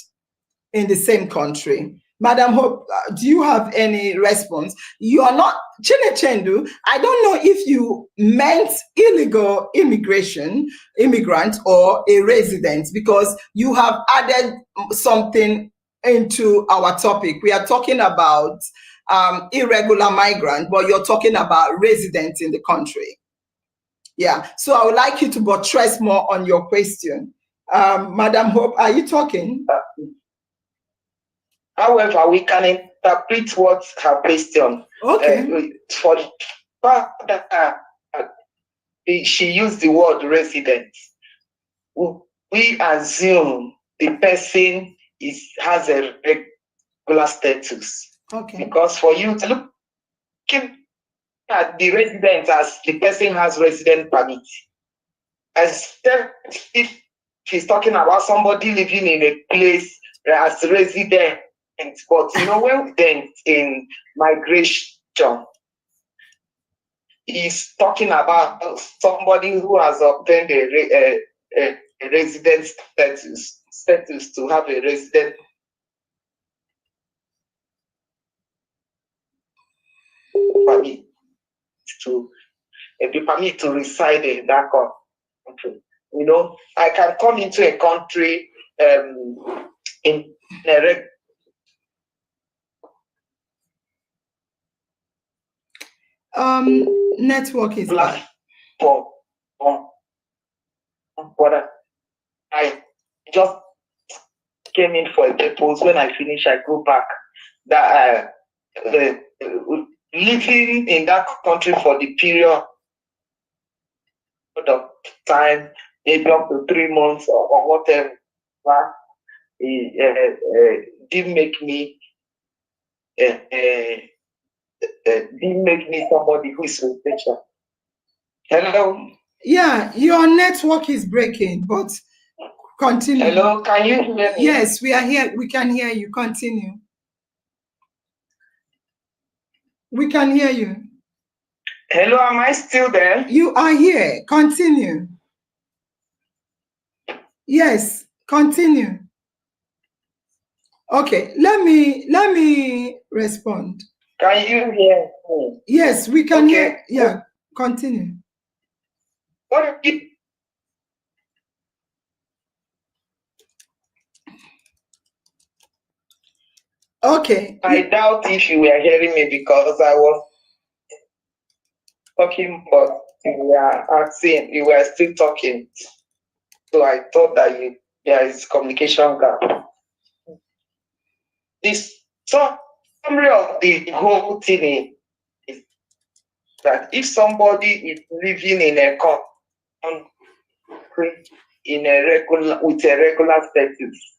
in the same country. Madam Hope, do you have any response? You are not, Chinechendu, I don't know if you meant illegal immigrant or a resident, because you have added something into our topic. We are talking about irregular migrant, but you're talking about residents in the country. Yeah, so I would like you to buttress more on your question. Madam Hope, are you talking? However, we can interpret what's her question. Okay. For the fact that she used the word resident, we assume the person has a regular status. Okay. Because for you to look at the resident as the person has resident permit, except if she's talking about somebody living in a place as resident. But when then in migration, is talking about somebody who has obtained a resident status to have a resident permit to be permit to reside in that country. I can come into a country in a network is bad. But I just came in for a purpose. When I finish, I go back. That living in that country for the period of time, maybe up to 3 months or whatever, didn't make me somebody who is special. Hello? Yeah, your network is breaking, but continue. Hello, can you hear me? Yes, we are here. We can hear you. Continue. We can hear you. Hello, am I still there? You are here. Continue. Yes, continue. Okay, let me respond. Can you hear me? Yes, we can hear. Yeah, continue. Okay. I doubt if you were hearing me because I was talking, but you were asking, you were still talking. So I thought that there is communication gap. This summary of the whole thing is that if somebody is living in a country with a regular status,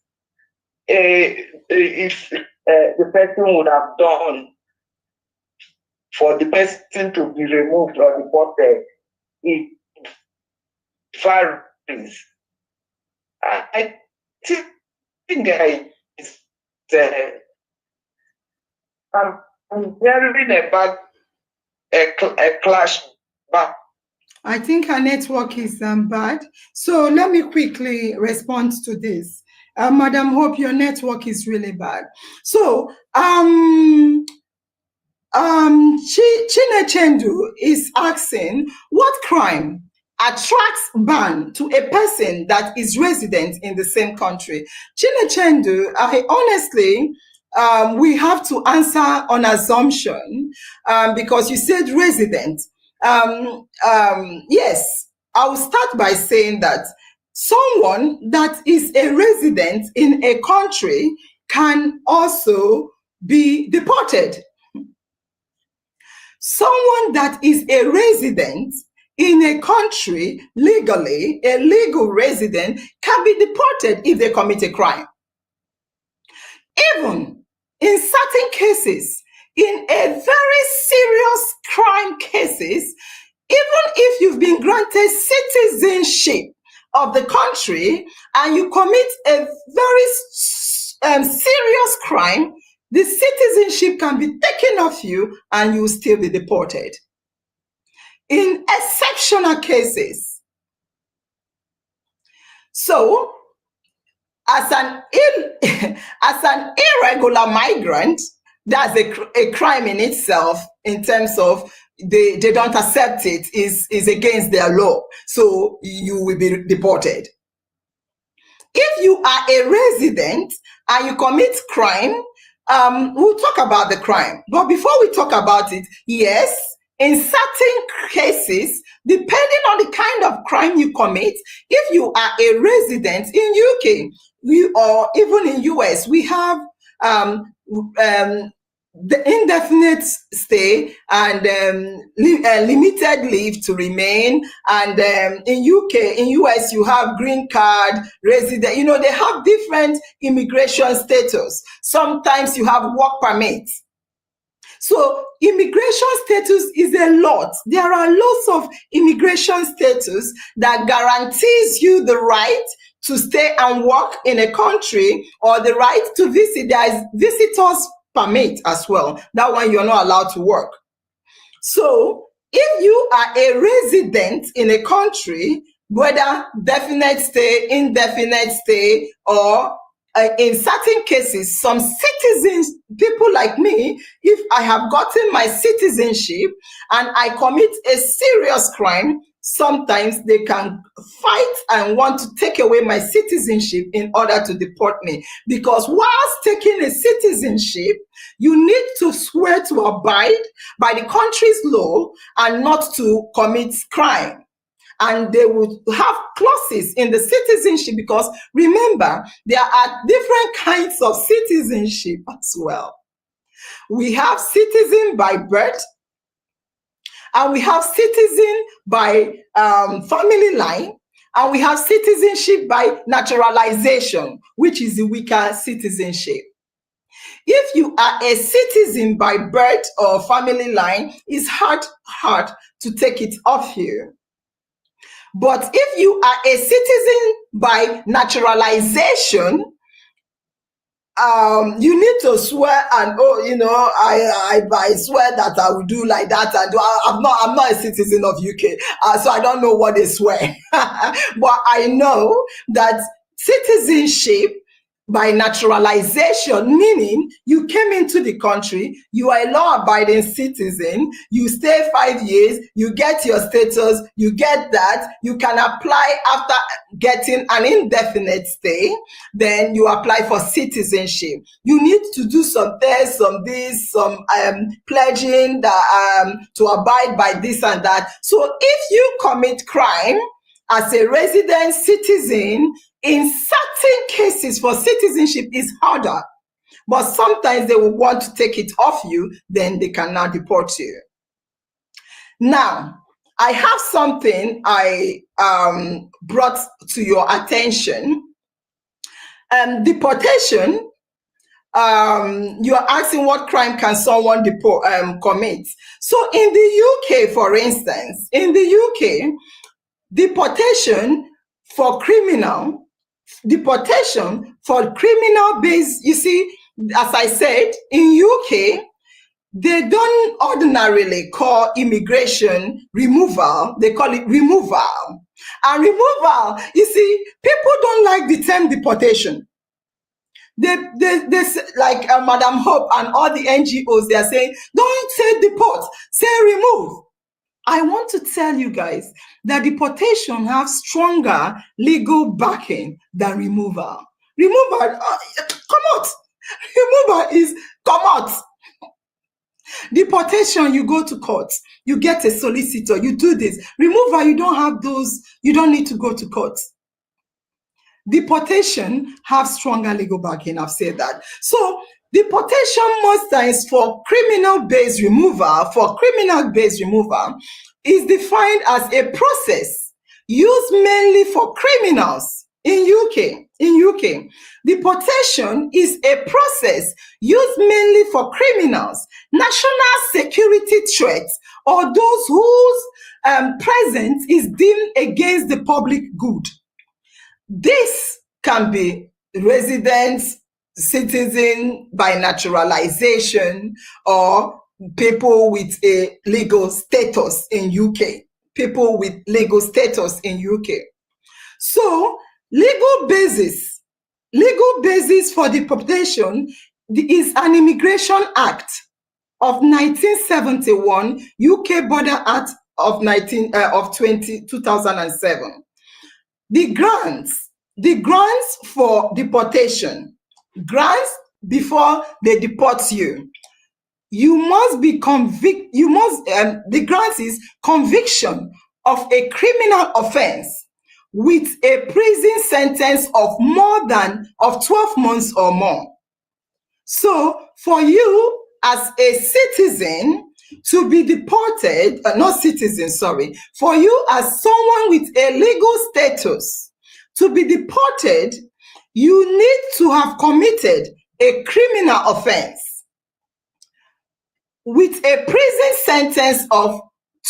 if the person would have done for the person to be removed or deported, it varies. I think there is I'm hearing about a clash back. I think our network is bad. So let me quickly respond to this. Madam Hope, your network is really bad. So, Chinechendu is asking, what crime attracts ban to a person that is resident in the same country? Chinechendu, I honestly, we have to answer on assumption because you said resident. Yes, I will start by saying that someone that is a resident in a country can also be deported. Someone that is a resident in a country legally, a legal resident, can be deported if they commit a crime. Even in certain cases, in a very serious crime cases, even if you've been granted citizenship of the country and you commit a very serious crime, the citizenship can be taken off you and you will still be deported. In exceptional cases. So, as an irregular migrant, that's a crime in itself in terms of they don't accept it, is against their law. So you will be deported. If you are a resident and you commit crime, we'll talk about the crime. But before we talk about it, yes, in certain cases, depending on the kind of crime you commit, if you are a resident in UK or even in US, we have the indefinite stay and limited leave to remain. And in US, you have green card, resident. You know, they have different immigration status. Sometimes you have work permits. So immigration status is a lot. There are lots of immigration status that guarantees you the right to stay and work in a country or the right to visit. There is visitors permit as well. That one you're not allowed to work. So if you are a resident in a country, whether definite stay, indefinite stay, or in certain cases, some citizens, people like me, if I have gotten my citizenship and I commit a serious crime, sometimes they can fight and want to take away my citizenship in order to deport me. Because whilst taking a citizenship, you need to swear to abide by the country's law and not to commit crime. And they would have clauses in the citizenship because remember, there are different kinds of citizenship as well. We have citizen by birth, and we have citizen by family line, and we have citizenship by naturalization, which is the weaker citizenship. If you are a citizen by birth or family line, it's hard to take it off you. But if you are a citizen by naturalization, you need to swear and I swear that I will do like that. And I'm not a citizen of UK, so I don't know what they swear. But I know that citizenship by naturalization, meaning you came into the country, you are a law-abiding citizen, you stay 5 years, you get your status, you get that, you can apply after getting an indefinite stay, then you apply for citizenship. You need to do some tests, some this, some pledging that, to abide by this and that. So if you commit crime as a resident citizen, in certain cases for citizenship is harder, but sometimes they will want to take it off you, then they can now deport you. Now, I have something I brought to your attention. Deportation, you are asking what crime can someone commit. So in the UK, for instance, in the UK, deportation for criminal base, you see, as I said, in UK, they don't ordinarily call immigration removal, they call it removal. And removal, you see, people don't like the term deportation. They like Madam Hope and all the NGOs, they are saying, don't say deport, say remove. I want to tell you guys that deportation has stronger legal backing than removal. Removal, come out. Removal is come out. Deportation, you go to court, you get a solicitor, you do this. Removal, you don't have those, you don't need to go to court. Deportation have stronger legal backing, I've said that. So deportation most times for criminal-based removal, is defined as a process used mainly for criminals in UK. Deportation is a process used mainly for criminals, national security threats, or those whose presence is deemed against the public good. This can be residents, citizen by naturalization, or people with a legal status in UK. People with legal status in UK. So legal basis for deportation is an Immigration Act of 1971, UK Border Act of 2007. The grants for deportation, grants before they deport you. You must be convicted, the grant is conviction of a criminal offense with a prison sentence of 12 months or more. So for you as a citizen to be deported, for you as someone with a legal status to be deported, you need to have committed a criminal offense with a prison sentence of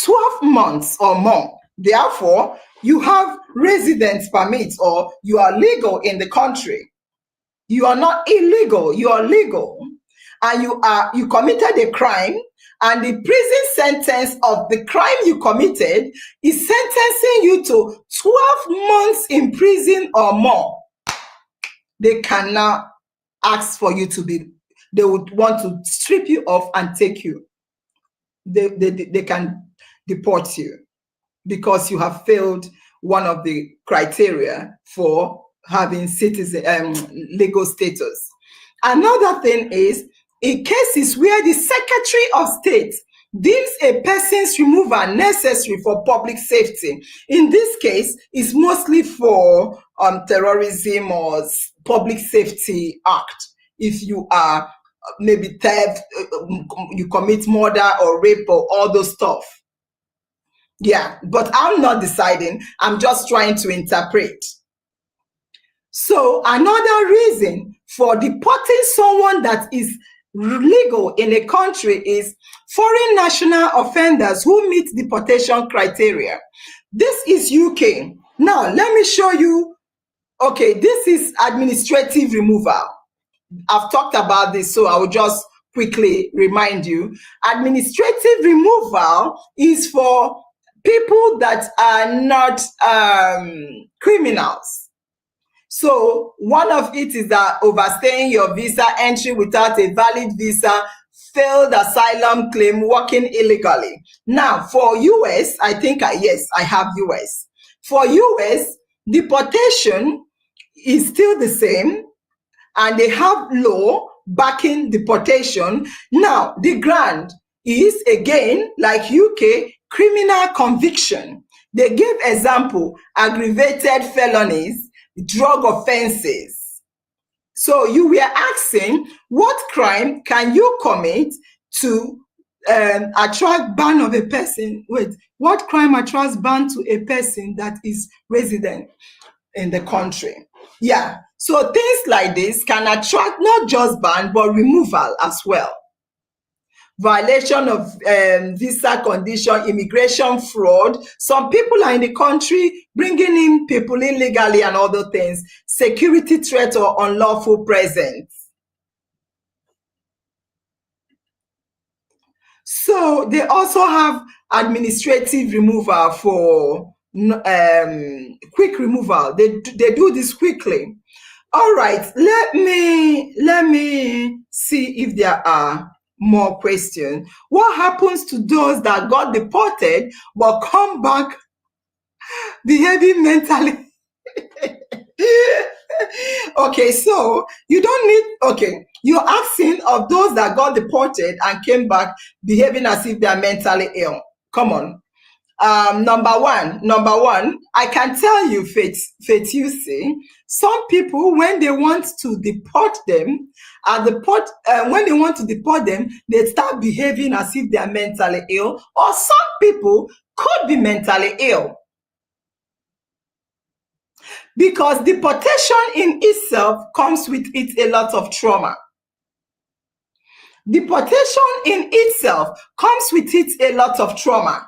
12 months or more. Therefore, you have residence permit, or you are legal in the country. You are not illegal, you are legal. And you committed a crime, and the prison sentence of the crime you committed is sentencing you to 12 months in prison or more. They can now ask for you to be, they would want to strip you off and take you. They can deport you because you have failed one of the criteria for having legal status. Another thing is, in cases where the Secretary of State deems a person's removal necessary for public safety. In this case, it's mostly for terrorism or public safety act. If you are maybe theft, you commit murder or rape or all those stuff. Yeah, but I'm not deciding. I'm just trying to interpret. So another reason for deporting someone that is legal in a country is foreign national offenders who meet deportation criteria. This is UK. Now, let me show you. Okay, this is administrative removal. I've talked about this, so I will just quickly remind you. Administrative removal is for people that are not criminals. So one of it is that overstaying your visa, entry without a valid visa, failed asylum claim, working illegally. Now for US, I think yes, I have US. For US, deportation is still the same, and they have law backing deportation. Now, the ground is again like UK criminal conviction. They give example aggravated felonies, drug offenses. So you were asking, what crime can you commit to attract ban of a person? Wait, what crime attracts ban to a person that is resident in the country? Yeah, so things like this can attract not just ban but removal as well. Violation of visa condition, immigration fraud. Some people are in the country bringing in people illegally and other things. Security threat or unlawful presence. So they also have administrative removal for quick removal. They do this quickly. All right, let me see if there are more questions. What happens to those that got deported but come back behaving mentally? Okay, so you don't need, okay, you're asking of those that got deported and came back behaving as if they are mentally ill. Come on. Number one, I can tell you, Faith, you see, some people, when they want to deport them, when they want to deport them, they start behaving as if they are mentally ill, or some people could be mentally ill. Because deportation in itself comes with it a lot of trauma. Deportation in itself comes with it a lot of trauma.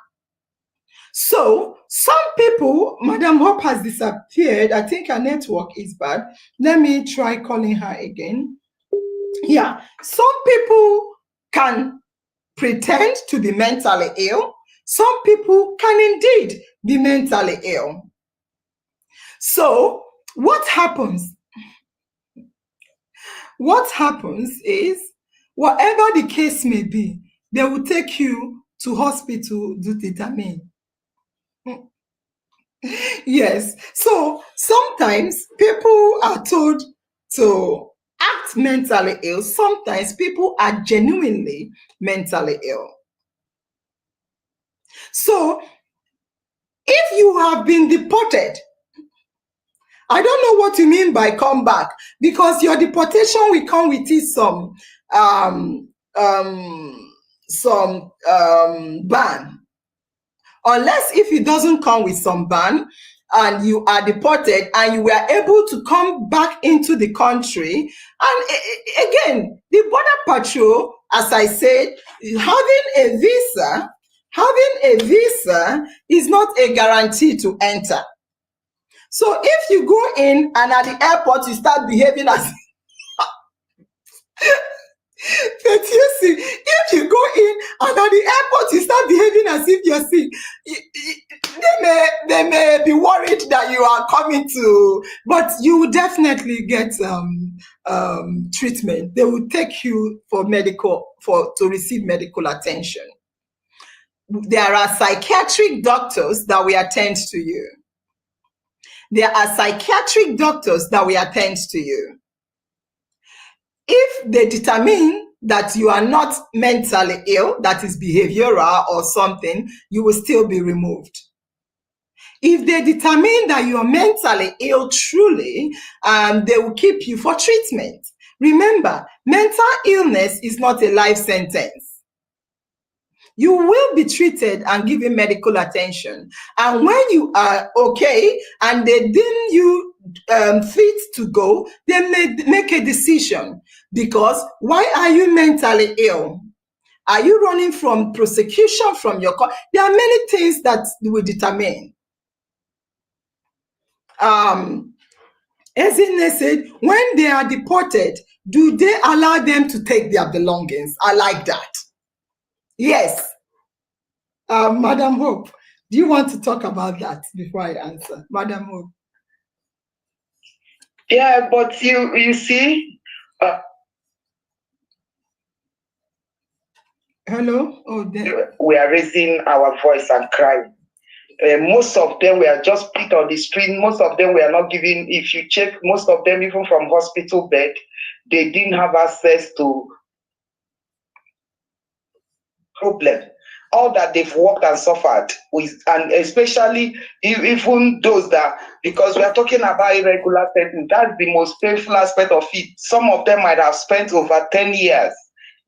So some people, Madam Hope has disappeared. I think her network is bad. Let me try calling her again. Yeah, some people can pretend to be mentally ill. Some people can indeed be mentally ill. So what happens? What happens is, whatever the case may be, they will take you to hospital to determine. Yes. So sometimes people are told to act mentally ill. Sometimes people are genuinely mentally ill. So if you have been deported, I don't know what you mean by come back, because your deportation will come with it some ban. Unless if it doesn't come with some ban and you are deported and you were able to come back into the country. And again, the border patrol, as I said, having a visa is not a guarantee to enter. So if you go in and at the airport you start behaving as but you see, if you go in and at the airport you start behaving as if you're sick, they may be worried that you are coming to, but you will definitely get treatment. They will take you to receive medical attention. There are psychiatric doctors that will attend to you. There are psychiatric doctors that will attend to you. If they determine that you are not mentally ill, that is behavioral or something, you will still be removed. If they determine that you are mentally ill truly, they will keep you for treatment. Remember, mental illness is not a life sentence. You will be treated and given medical attention. And when you are okay and they deem you fit to go, they may make a decision. Because why are you mentally ill? Are you running from prosecution from your court? There are many things that will determine. Ezine said, when they are deported, do they allow them to take their belongings? I like that. Yes. Madam Hope, do you want to talk about that before I answer? Madam Hope. Yeah, but you see, uh, Hello? Oh, we are raising our voice and crying. Most of them were just picked on the street. Most of them were not given, if you check, most of them, even from hospital bed, they didn't have access to problem. All that they've worked and suffered with, and especially even those that, because we are talking about irregular settings, that's the most painful aspect of it. Some of them might have spent over 10 years.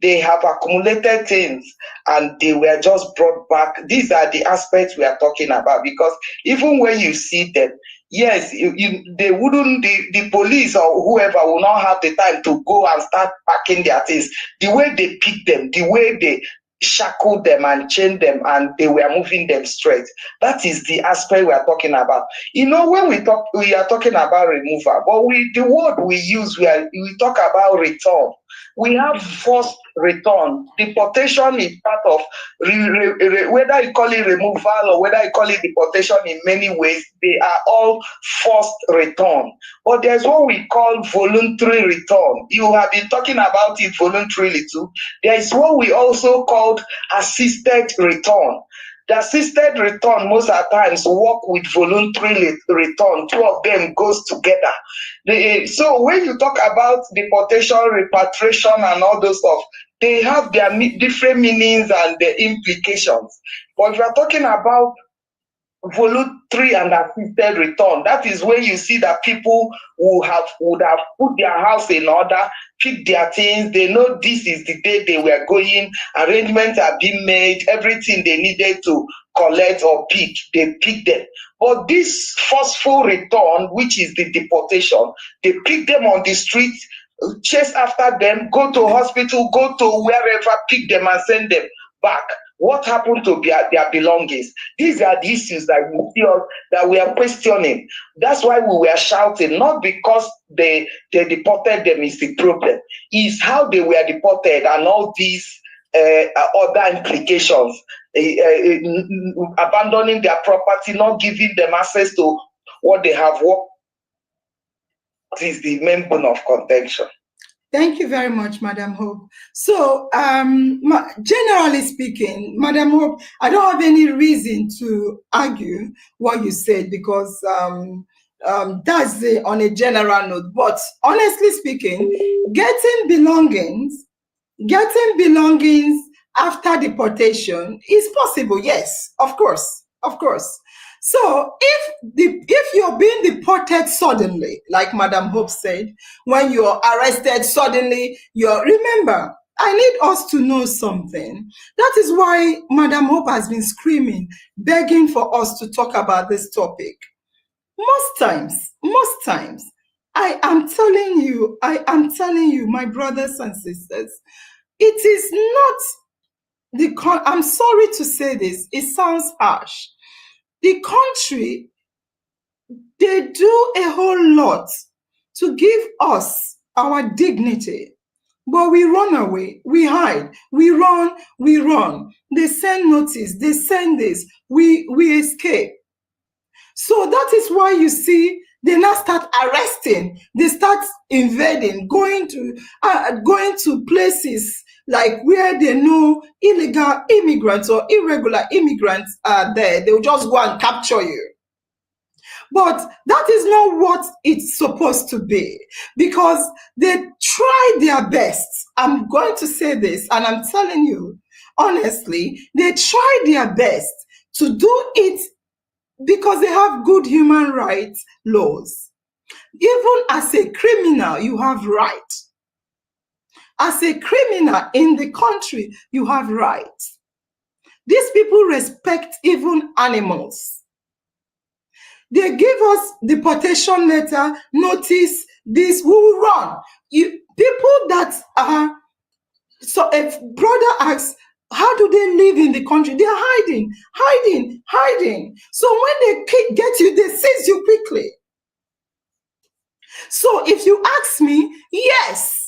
They have accumulated things and they were just brought back. These are the aspects we are talking about, because even when you see them, yes, they wouldn't, the police or whoever will not have the time to go and start packing their things. The way they pick them, the way they shackled them and chained them, and they were moving them straight. That is the aspect we are talking about. When we are talking about removal, but the word we use, we talk about return. We have forced return. Deportation is part of, whether you call it removal or whether you call it deportation, in many ways, they are all forced return. But there's what we call voluntary return. You have been talking about it voluntarily too. There is what we also called assisted return. The assisted return most of the times work with voluntary return. Two of them goes together. So when you talk about deportation, repatriation, and all those stuff, they have their different meanings and their implications. But if you are talking about voluntary and assisted return, that is where you see that people would have put their house in order, pick their things. They know this is the day they were going, arrangements are being made, everything they needed to collect or pick, they pick them. But this forceful return, which is the deportation, they pick them on the street, chase after them, go to hospital, go to wherever, pick them and send them back. What happened to their belongings? These are the issues that we feel that we are questioning. That's why we were shouting, not because they deported them is the problem. It's how they were deported and all these other implications. Abandoning their property, not giving them access to what they have. What is the main bone of contention? Thank you very much, Madam Hope. So, generally speaking, Madam Hope, I don't have any reason to argue what you said, because that's on a general note. But honestly speaking, getting belongings after deportation is possible. Yes, of course, of course. So if you're being deported suddenly, like Madam Hope said, when you're arrested suddenly, remember, I need us to know something. That is why Madam Hope has been screaming, begging for us to talk about this topic. Most times, I am telling you, my brothers and sisters, it is not I'm sorry to say this, it sounds harsh. The country, they do a whole lot to give us our dignity, but we run away, we hide, we run. They send notice, they send this, we escape. So that is why you see they now start arresting, they start invading, going to places like where they know illegal immigrants or irregular immigrants are there. They'll just go and capture you. But that is not what it's supposed to be, because they try their best. I'm going to say this, and I'm telling you honestly, they try their best to do it because they have good human rights laws. Even as a criminal, you have rights. As a criminal in the country, you have rights. These people respect even animals. They give us deportation letter, notice, this, we will run. People that are, so if brother asks, how do they live in the country? They are hiding. So when they get you, they seize you quickly. So if you ask me, yes,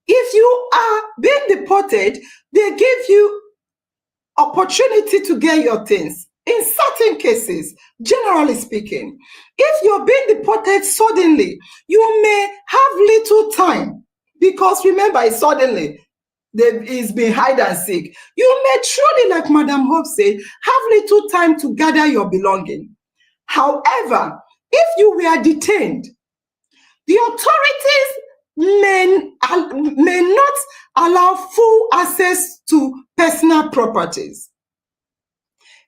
if you are being deported, they give you opportunity to get your things in certain cases, generally speaking, if you're being deported suddenly, you may have little time because remember, it's suddenly. It's been hide and seek. You may truly, like Madam Hope said, have little time to gather your belonging. However, if you were detained, the authorities may not allow full access to personal properties.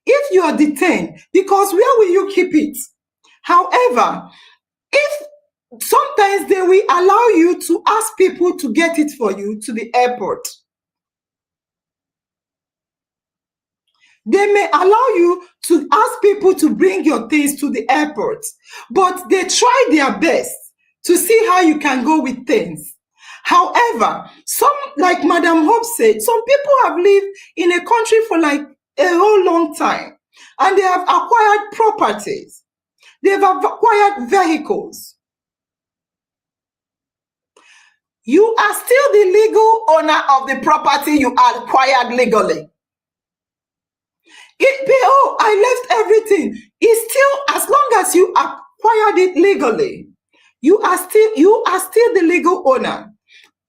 If you are detained, because where will you keep it? However, if sometimes they will allow you to ask people to get it for you to the airport. They may allow you to ask people to bring your things to the airport, but they try their best to see how you can go with things. However, some, like Madam Hope said, some people have lived in a country for like a whole long time, and they have acquired properties. They've acquired vehicles. You are still the legal owner of the property you acquired legally. I left everything. It's still, as long as you acquired it legally, you are still the legal owner.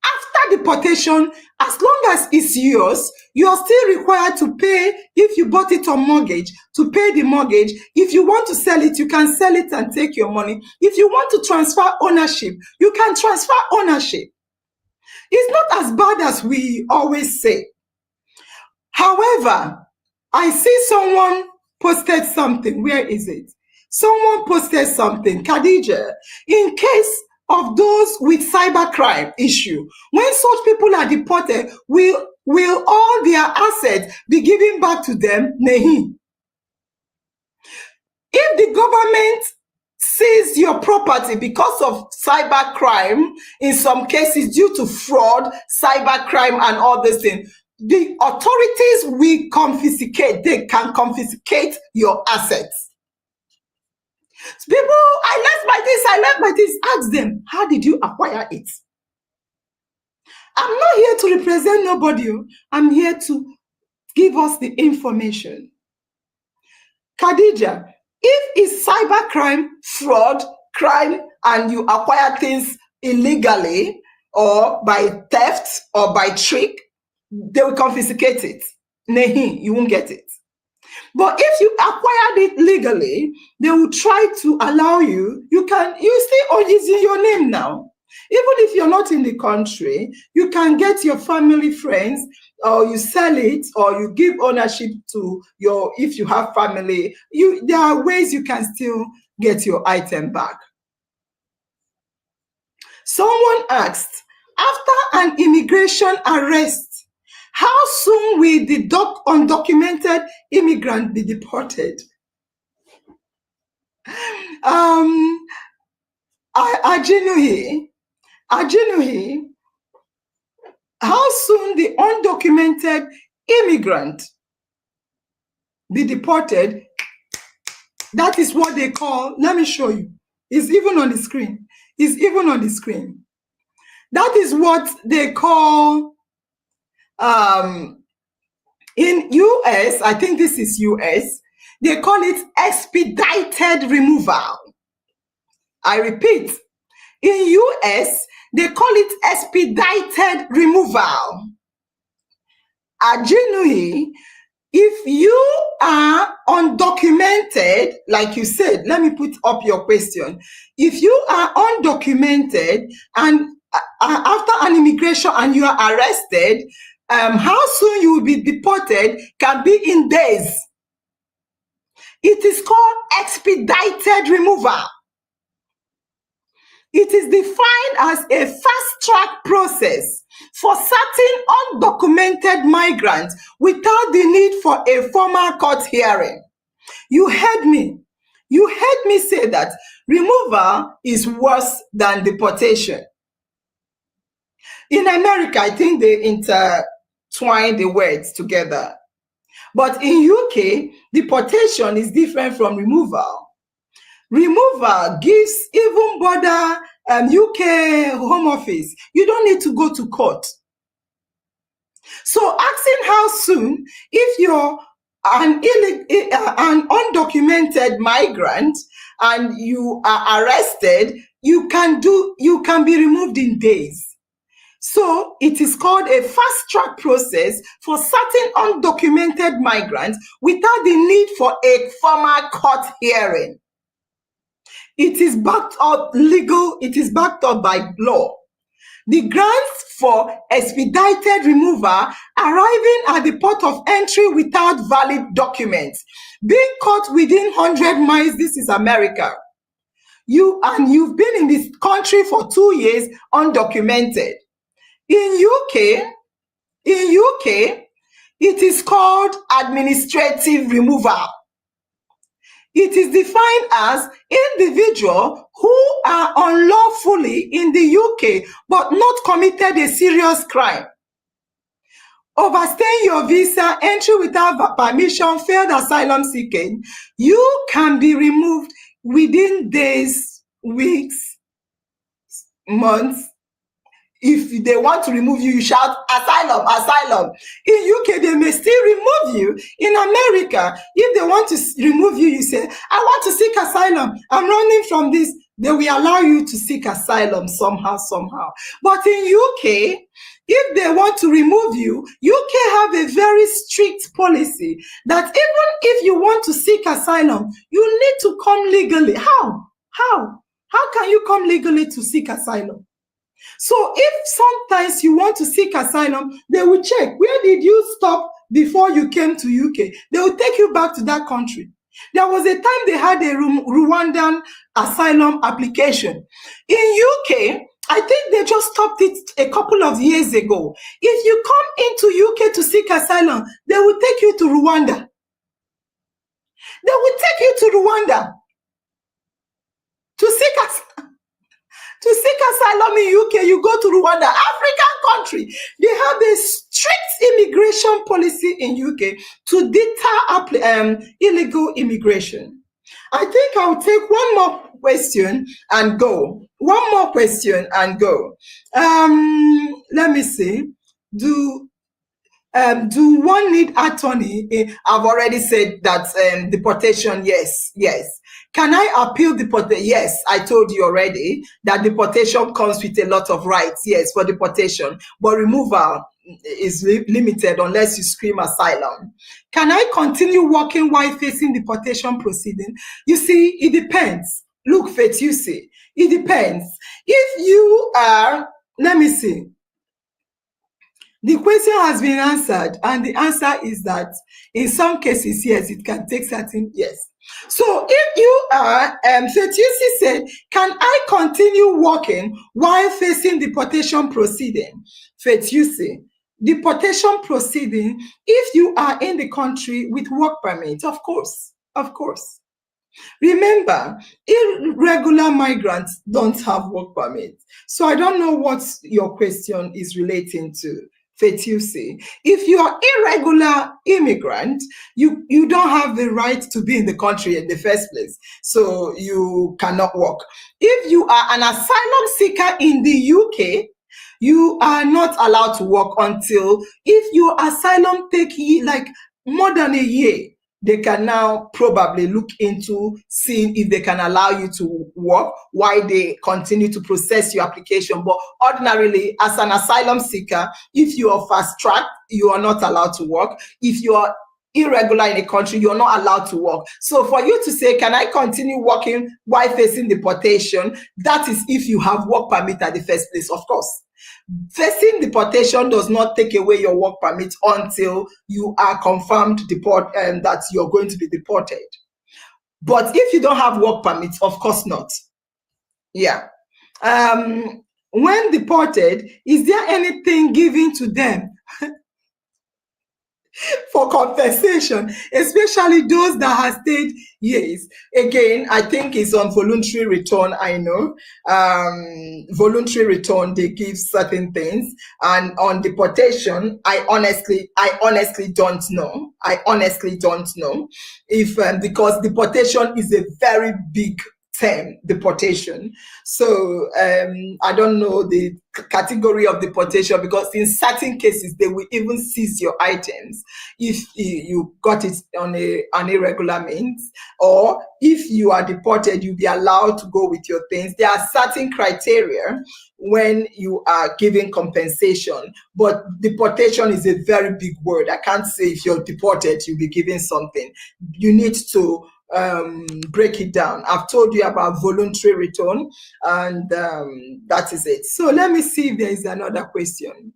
After deportation, as long as it's yours, you are still required to pay, if you bought it on mortgage, to pay the mortgage. If you want to sell it, you can sell it and take your money. If you want to transfer ownership, you can transfer ownership. It's not as bad as we always say. However, I see someone posted something. Where is it? Someone posted something. Khadija, in case of those with cybercrime issue, when such people are deported, will all their assets be given back to them? Nahi. If the government seize your property because of cybercrime, in some cases due to fraud, cybercrime and all these things, the authorities will confiscate. They can confiscate your assets. People, I left my this. Ask them, how did you acquire it? I'm not here to represent nobody. I'm here to give us the information. Khadija, if it's cybercrime, fraud, crime, and you acquire things illegally or by theft or by trick, they will confiscate it. Nahi, you won't get it. But if you acquired it legally, they will try to allow you. You still own it in your name now. Even if you're not in the country, you can get your family, friends, or you sell it, or you give ownership to if you have family. There are ways you can still get your item back. Someone asked, after an immigration arrest, how soon will the undocumented immigrant be deported? Ajinuhi, how soon the undocumented immigrant be deported? That is what they call, let me show you. It's even on the screen. That is what they call, in US, I think this is US, they call it expedited removal. I repeat, in US, they call it expedited removal. Ajinuhi, if you are undocumented, like you said, let me put up your question. If you are undocumented and after an immigration and you are arrested, how soon you will be deported can be in days. It is called expedited removal. It is defined as a fast-track process for certain undocumented migrants without the need for a formal court hearing. You heard me. You heard me say that removal is worse than deportation. In America, I think they intertwine the words together. But in UK, deportation is different from removal. Removal gives even border UK Home Office. You don't need to go to court. So asking how soon, if you're an undocumented migrant and you are arrested, you can be removed in days. So it is called a fast track process for certain undocumented migrants without the need for a formal court hearing. It is backed up by law. The grounds for expedited removal: arriving at the port of entry without valid documents, being caught within 100 miles, this is America, you've been in this country for 2 years undocumented. In UK, it is called administrative removal. It is defined as individuals who are unlawfully in the UK but not committed a serious crime, overstaying your visa, entry without permission, failed asylum seeking. You can be removed within days, weeks, months. If they want to remove you, you shout asylum, asylum. In UK, they may still remove you. In America, if they want to remove you, you say, I want to seek asylum. I'm running from this. They will allow you to seek asylum somehow. But in UK, if they want to remove you, UK have a very strict policy that even if you want to seek asylum, you need to come legally. How? How can you come legally to seek asylum? So if sometimes you want to seek asylum, they will check, where did you stop before you came to UK? They will take you back to that country. There was a time they had a Rwandan asylum application. In UK, I think they just stopped it a couple of years ago. If you come into UK to seek asylum, they will take you to Rwanda. They will take you to Rwanda to seek asylum. To seek asylum in UK, you go to Rwanda, African country. They have a strict immigration policy in UK to deter illegal immigration. I think I'll take one more question and go. Let me see. Do one need attorney? I've already said that deportation, yes. Can I appeal deportation? Yes, I told you already that deportation comes with a lot of rights, yes, for deportation, but removal is limited unless you scream asylum. Can I continue working while facing deportation proceeding? You see, it depends. Look, Faith, you see, it depends. If you are, let me see. The question has been answered, and the answer is that in some cases, yes, it can take certain years. So if you are, Fetiusi said, can I continue working while facing deportation proceeding? Fetiusi, deportation proceeding, if you are in the country with work permit, of course. Remember, irregular migrants don't have work permit. So I don't know what your question is relating to. Fetiusi, if you are irregular immigrant, you don't have the right to be in the country in the first place, so you cannot work. If you are an asylum seeker in the UK, you are not allowed to work until, if your asylum take like more than a year, they can now probably look into seeing if they can allow you to work while they continue to process your application. But ordinarily, as an asylum seeker, if you are fast tracked, you are not allowed to work. If you are irregular in a country, you're not allowed to work. So for you to say, can I continue working while facing deportation? That is if you have work permit at the first place, of course. Facing deportation does not take away your work permit until you are confirmed that you're going to be deported. But if you don't have work permit, of course not. Yeah. When deported, is there anything given to them for compensation, especially those that have stayed years? Again, I think it's on voluntary return. I know voluntary return, they give certain things, and on deportation, I honestly don't know. If because deportation is a very big term, deportation. So I don't know the category of deportation, because in certain cases they will even seize your items if you got it on an irregular means, or if you are deported, you'll be allowed to go with your things. There are certain criteria when you are giving compensation, but deportation is a very big word. I can't say if you're deported you'll be given something. You need to break it down. I've told you about voluntary return, and that is it. So let me see if there is another question.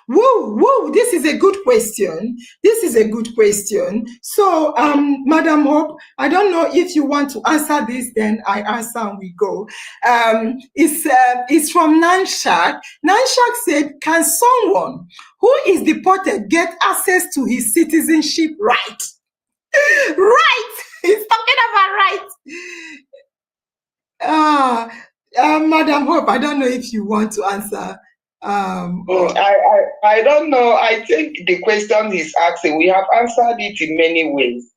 Whoa, this is a good question. This is a good question. So, Madam Hope, I don't know if you want to answer this, then I answer and we go. It's from Nanshak. Nanshak said, can someone who is deported get access to his citizenship right? Right! He's talking about right. Madam Hope, I don't know if you want to answer. I don't know. I think the question he's asking, we have answered it in many ways.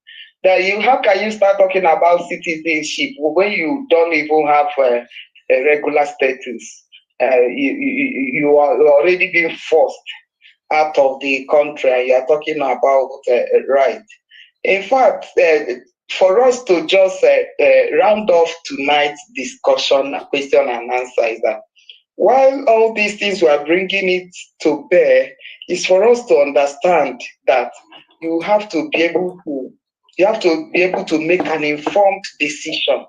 How can you start talking about citizenship when you don't even have a regular status? You are already being forced out of the country, and you are talking about right. In fact, for us to just round off tonight's discussion, question and answer is that while all these things we are bringing it to bear, is for us to understand that you have to be able to make an informed decision.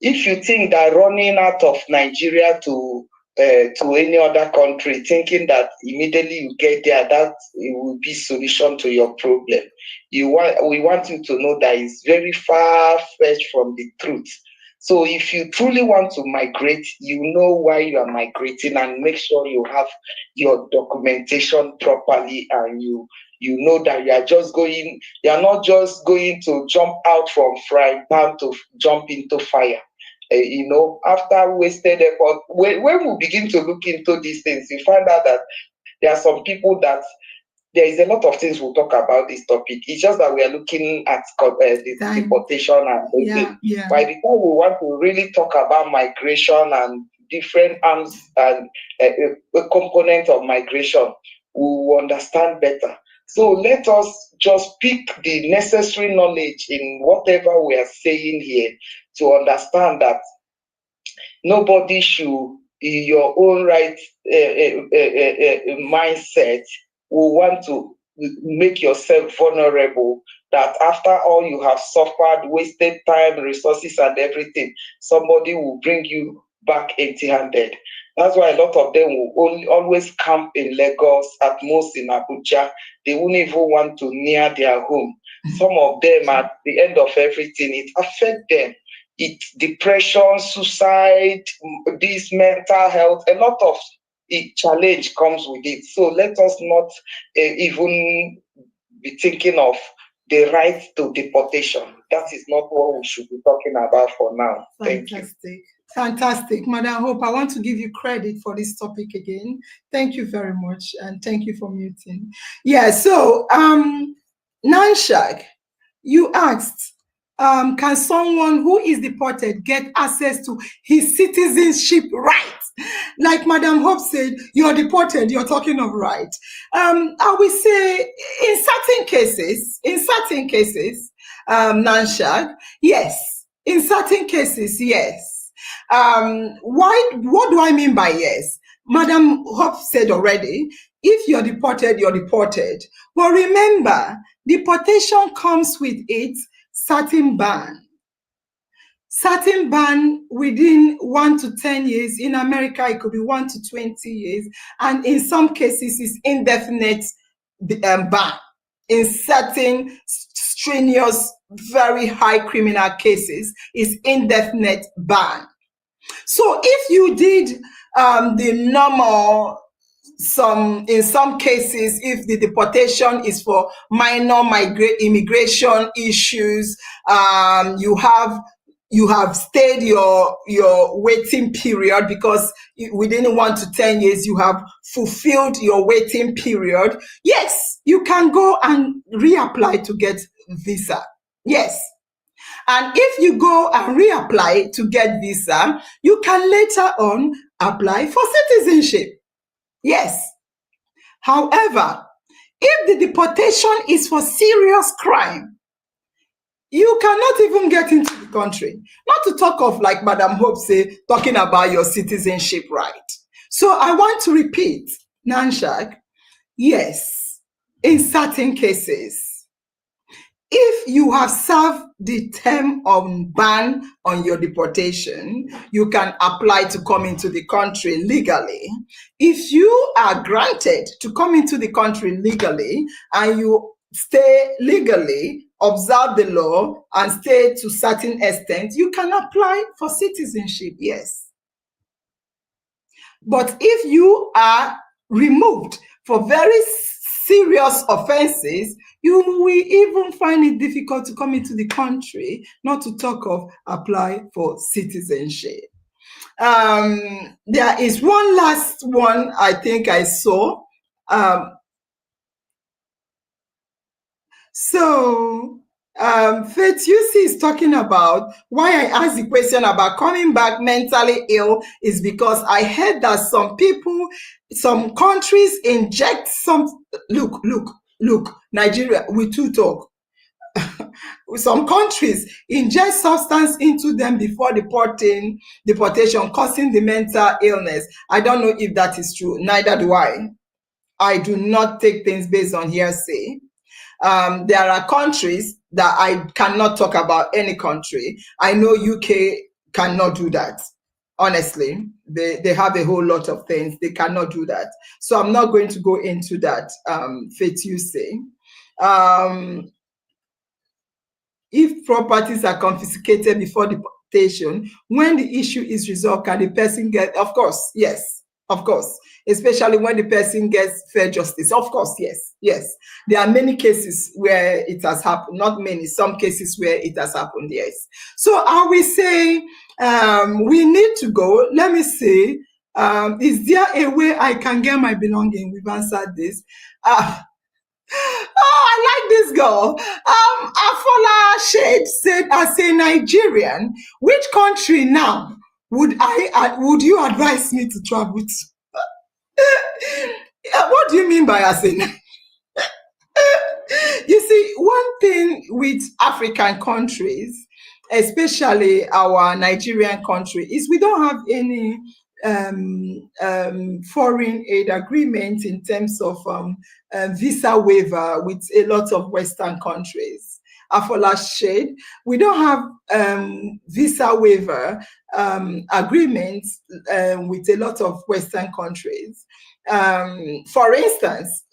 If you think that running out of Nigeria to any other country, thinking that immediately you get there, that it will be solution to your problem, we want you to know that it's very far fetched from the truth. So if you truly want to migrate, you know why you are migrating, and make sure you have your documentation properly, and you know that you are not just going to jump out from frying pan to jump into fire. After wasted effort, when we begin to look into these things, you find out that there are some people that there is a lot of things we'll talk about this topic. It's just that we are looking at the deportation and by the time we want to really talk about migration and different arms and a component of migration, we will understand better. So let us just pick the necessary knowledge in whatever we are saying here to understand that nobody should, in your own right mindset, will want to make yourself vulnerable, that after all you have suffered, wasted time, resources and everything, somebody will bring you back empty-handed. That's why a lot of them will always camp in Lagos, at most in Abuja. They won't even want to near their home. Some of them, at the end of everything, it affects them. Depression, suicide, this mental health, a lot of challenge comes with it. So let us not even be thinking of the right to deportation. That is not what we should be talking about for now. Thank you. Fantastic. Madam Hope, I want to give you credit for this topic again. Thank you very much, and thank you for muting. Yeah, so Nanshak, you asked, can someone who is deported get access to his citizenship rights? Like Madam Hope said, you're deported, you're talking of right. I will say in certain cases, Nanshak, yes. In certain cases, yes. What do I mean by yes? Madam Hope said already, if you're deported, you're deported. But remember, deportation comes with its certain ban. Certain ban within 1 to 10 years. In America, it could be 1 to 20 years. And in some cases, it's indefinite ban. In certain strenuous, very high criminal cases, it's indefinite ban. So if you did the normal, in some cases, if the deportation is for minor immigration issues, you have stayed your waiting period, because within 1 to 10 years you have fulfilled your waiting period. Yes, you can go and reapply to get visa. Yes. And if you go and reapply to get visa, you can later on apply for citizenship. Yes. However, if the deportation is for serious crime, you cannot even get into the country. Not to talk of, like Madam Hope say, talking about your citizenship right. So I want to repeat, Nanshak, yes, in certain cases, if you have served the term of ban on your deportation, you can apply to come into the country legally. If you are granted to come into the country legally and you stay legally, observe the law, and stay to certain extent, you can apply for citizenship, yes. But if you are removed for very serious offenses, you will even find it difficult to come into the country, not to talk of apply for citizenship. There is one last one I think I saw. Faith UC is talking about why I asked the question about coming back mentally ill is because I heard that some people, some countries inject some, look, Nigeria, we too talk. Some countries inject substance into them before deportation, causing the mental illness. I don't know if that is true. Neither do I. I do not take things based on hearsay. There are countries that I cannot talk about any country. I know UK cannot do that. Honestly, they have a whole lot of things. They cannot do that. So I'm not going to go into that, Faith, you say. If properties are confiscated before deportation, when the issue is resolved, can the person get, of course, yes, of course, especially when the person gets fair justice, of course, yes. There are many cases where it has happened, not many, some cases where it has happened, yes. So I will say we need to go. Let me see, is there a way I can get my belonging? We've answered this. Oh, I like this girl. Afola Shade said, as a Nigerian, which country now would you advise me to travel to? What do you mean by as a You see, one thing with African countries, especially our Nigerian country, is we don't have any foreign aid agreement in terms of visa waiver with a lot of Western countries. Afola Shade, we don't have visa waiver agreements with a lot of Western countries. For instance,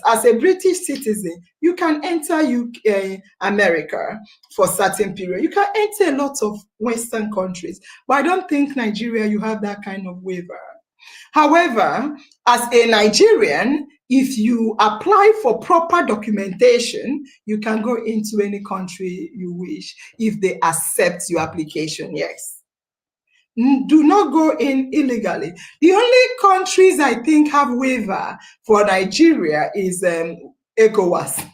as a British citizen, you can enter UK, America for certain period. You can enter a lot of Western countries, but I don't think Nigeria, you have that kind of waiver. However, as a Nigerian, if you apply for proper documentation, you can go into any country you wish if they accept your application, yes. Do not go in illegally. The only countries I think have waiver for Nigeria is ECOWAS.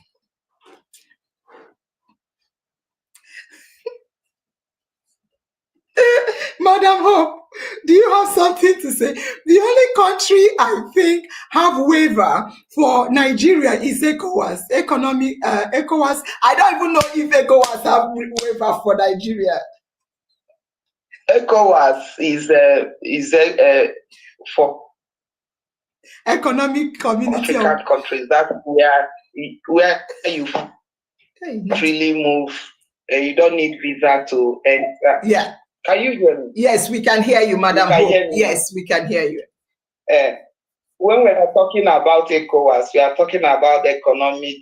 Madam Hope, do you have something to say? The only country I think have waiver for Nigeria is ECOWAS. ECOWAS. I don't even know if ECOWAS have waiver for Nigeria. ECOWAS is for economic community African countries. That's where you freely move. You don't need visa to enter. Yeah. Can you hear me? Yes, we can hear you, Madam Hope. Yes, we can hear you. When we are talking about ECOWAS, we are talking about economic,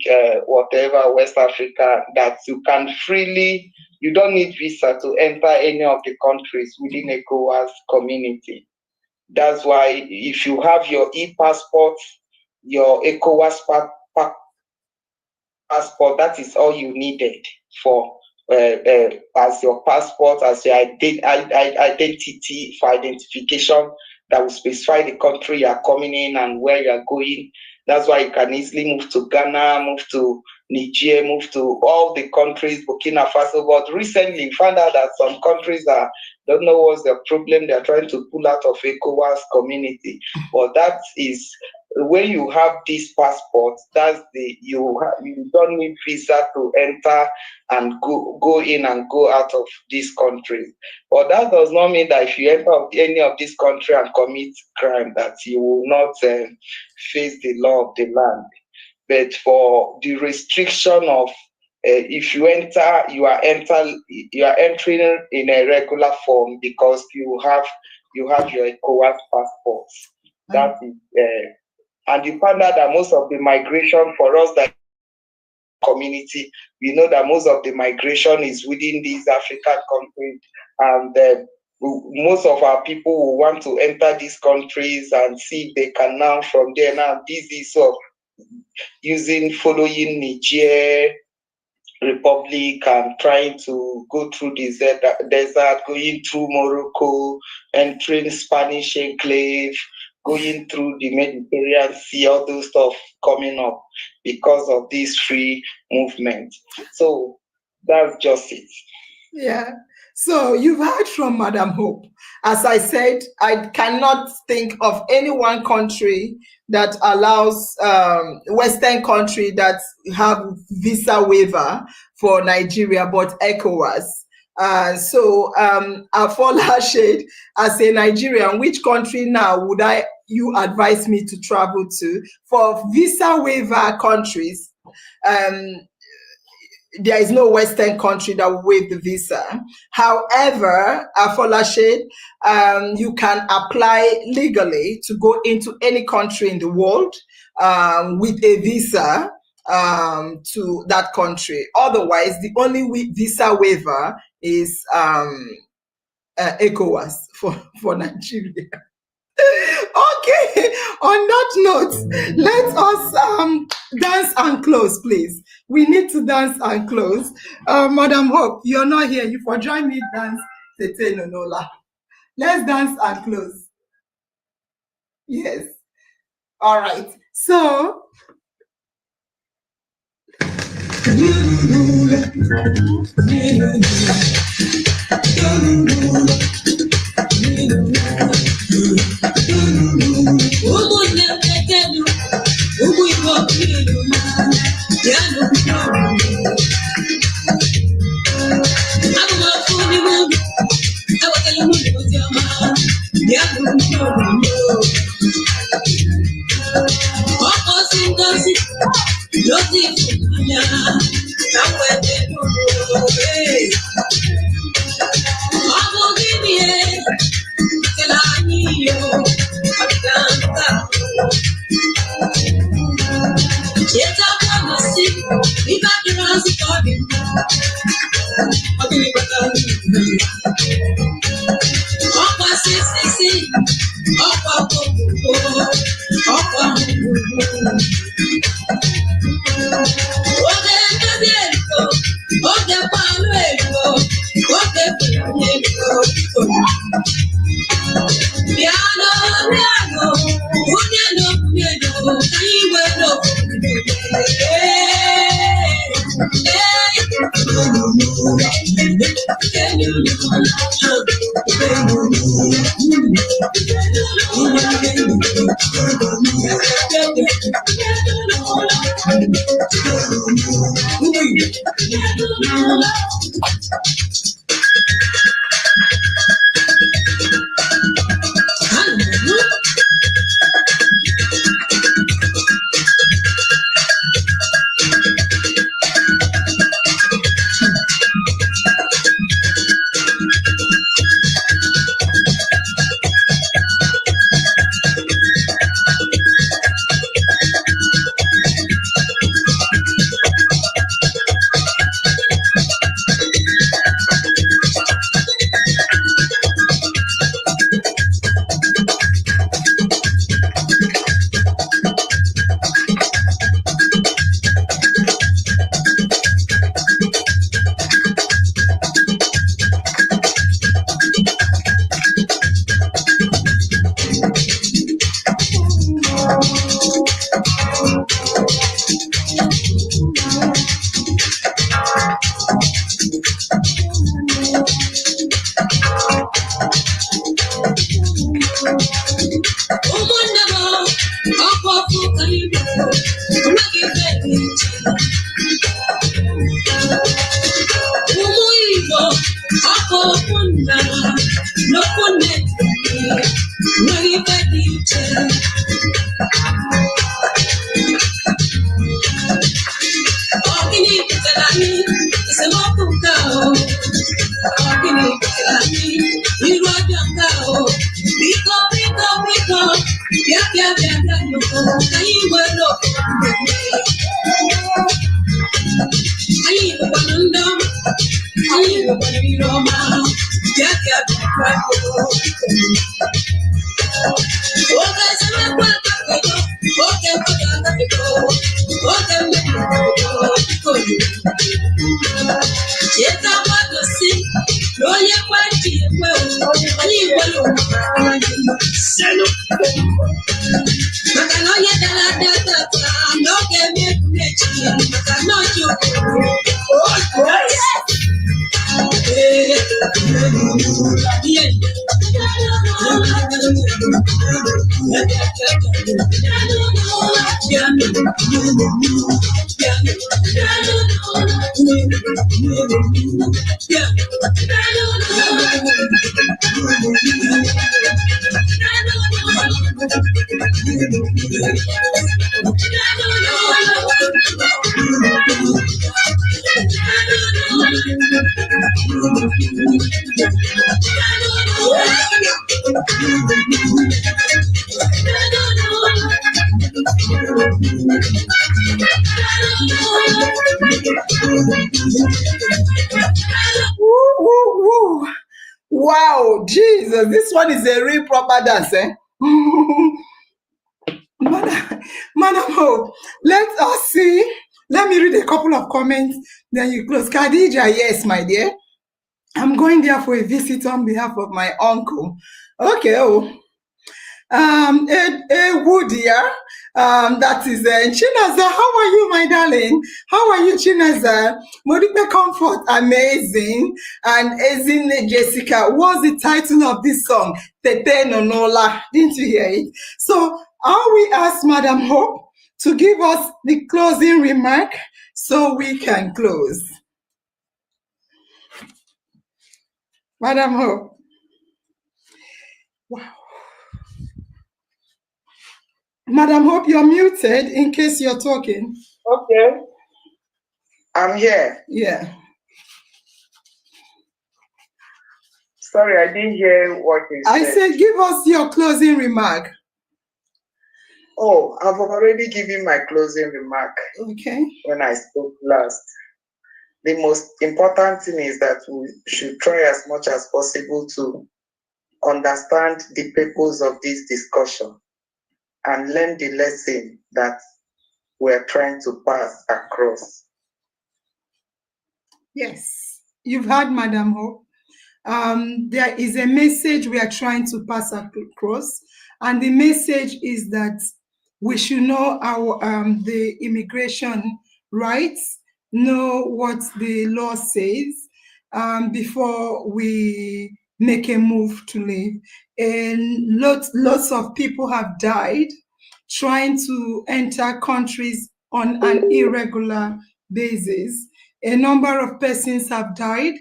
whatever, West Africa, that you can freely, you don't need visa to enter any of the countries within ECOWAS community. That's why if you have your e-passport, your ECOWAS passport, that is all you needed for as your passport, as your identity for identification that will specify the country you are coming in and where you are going. That's why you can easily move to Ghana, move to Niger, moved to all the countries, Burkina Faso. But recently found out that some countries are don't know what's the problem. They're trying to pull out of ECOWAS community. But that is when you have this passport, that's you don't need visa to enter and go in and go out of this country. But that does not mean that if you enter any of this country and commit crime, that you will not face the law of the land. But for the restriction of if you enter, you are entering in a regular form because you have your ECOWAS passports. That is, and you find out that most of the migration for us that community, we know that most of the migration is within these African countries, and most of our people will want to enter these countries and see if they can now from there. Now this is of following Niger Republic and trying to go through the desert, going through Morocco, entering Spanish enclave, going through the Mediterranean Sea, all those stuff coming up because of this free movement. So that's just it. Yeah. So you've heard from Madam Hope. As I said, I cannot think of any one country that allows Western country that have visa waiver for Nigeria, but ECOWAS. So Afola Shade, as a Nigerian, which country now would you advise me to travel to for visa waiver countries? There is no Western country that will waive the visa. However, Afolashe, you can apply legally to go into any country in the world with a visa to that country. Otherwise, the only visa waiver is ECOWAS for Nigeria. Okay, on that note, let us dance and close, please. We need to dance and close. Madam Hope, you're not here. You for join me dance Tete Nonola. Let's dance and close. Yes. All right. So Woo, woo, woo. Wow, Jesus, this one is a real proper dance, eh? Madam Hope, let us see. Let me read a couple of comments, then you close. Khadija, yes, my dear. I'm going there for a visit on behalf of my uncle. Okay, oh. A Woodia, that is Chinaza. How are you, my darling? How are you, Chinaza? Modipe Comfort, amazing. And Ezine Jessica, what's the title of this song? Tete Nonola. Didn't you hear it? So, I will ask Madam Hope to give us the closing remark so we can close. Madam Hope. Wow. Madam Hope, you're muted in case you're talking. Okay. I'm here. Yeah. Sorry, I didn't hear what you said. I said, give us your closing remark. Oh, I've already given my closing remark. Okay. When I spoke last. The most important thing is that we should try as much as possible to understand the purpose of this discussion and learn the lesson that we're trying to pass across. Yes, you've heard, Madam Hope. There is a message we are trying to pass across, and the message is that we should know our the immigration rights, know what the law says before we make a move to leave. And lots of people have died trying to enter countries on an irregular basis. A number of persons have died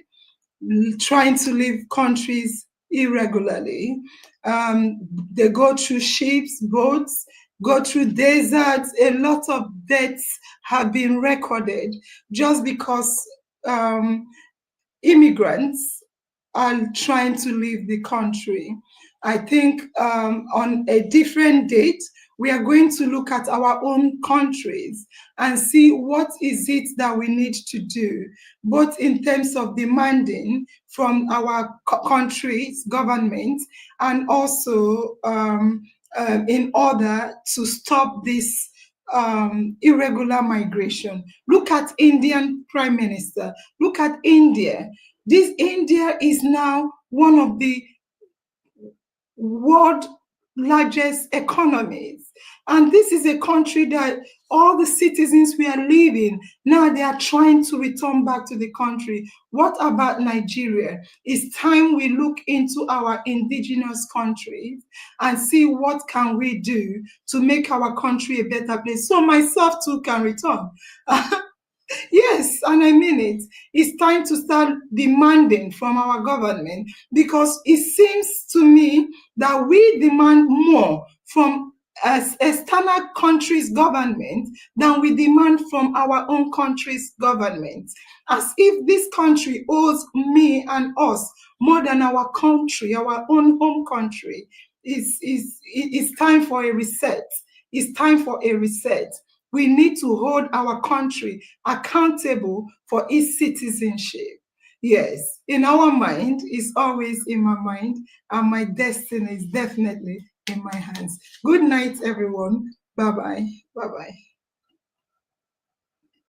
trying to leave countries irregularly. They go through ships, boats, go through deserts. A lot of deaths have been recorded just because immigrants are trying to leave the country. I think on a different date, we are going to look at our own countries and see what is it that we need to do, both in terms of demanding from our country's government and also in order to stop this irregular migration. Look at Indian Prime Minister. Look at India. This India is now one of the world largest economies. And this is a country that all the citizens we are living, now they are trying to return back to the country. What about Nigeria? It's time we look into our indigenous countries and see what can we do to make our country a better place. So myself too can return. Yes, and I mean it. It's time to start demanding from our government, because it seems to me that we demand more from as external countries' government than we demand from our own country's government. As if this country owes me and us more than our country, our own home country. It's time for a reset. It's time for a reset. We need to hold our country accountable for its citizenship. Yes, in our mind, it's always in my mind, and my destiny is definitely in my hands. Good night, everyone. Bye bye. Bye bye.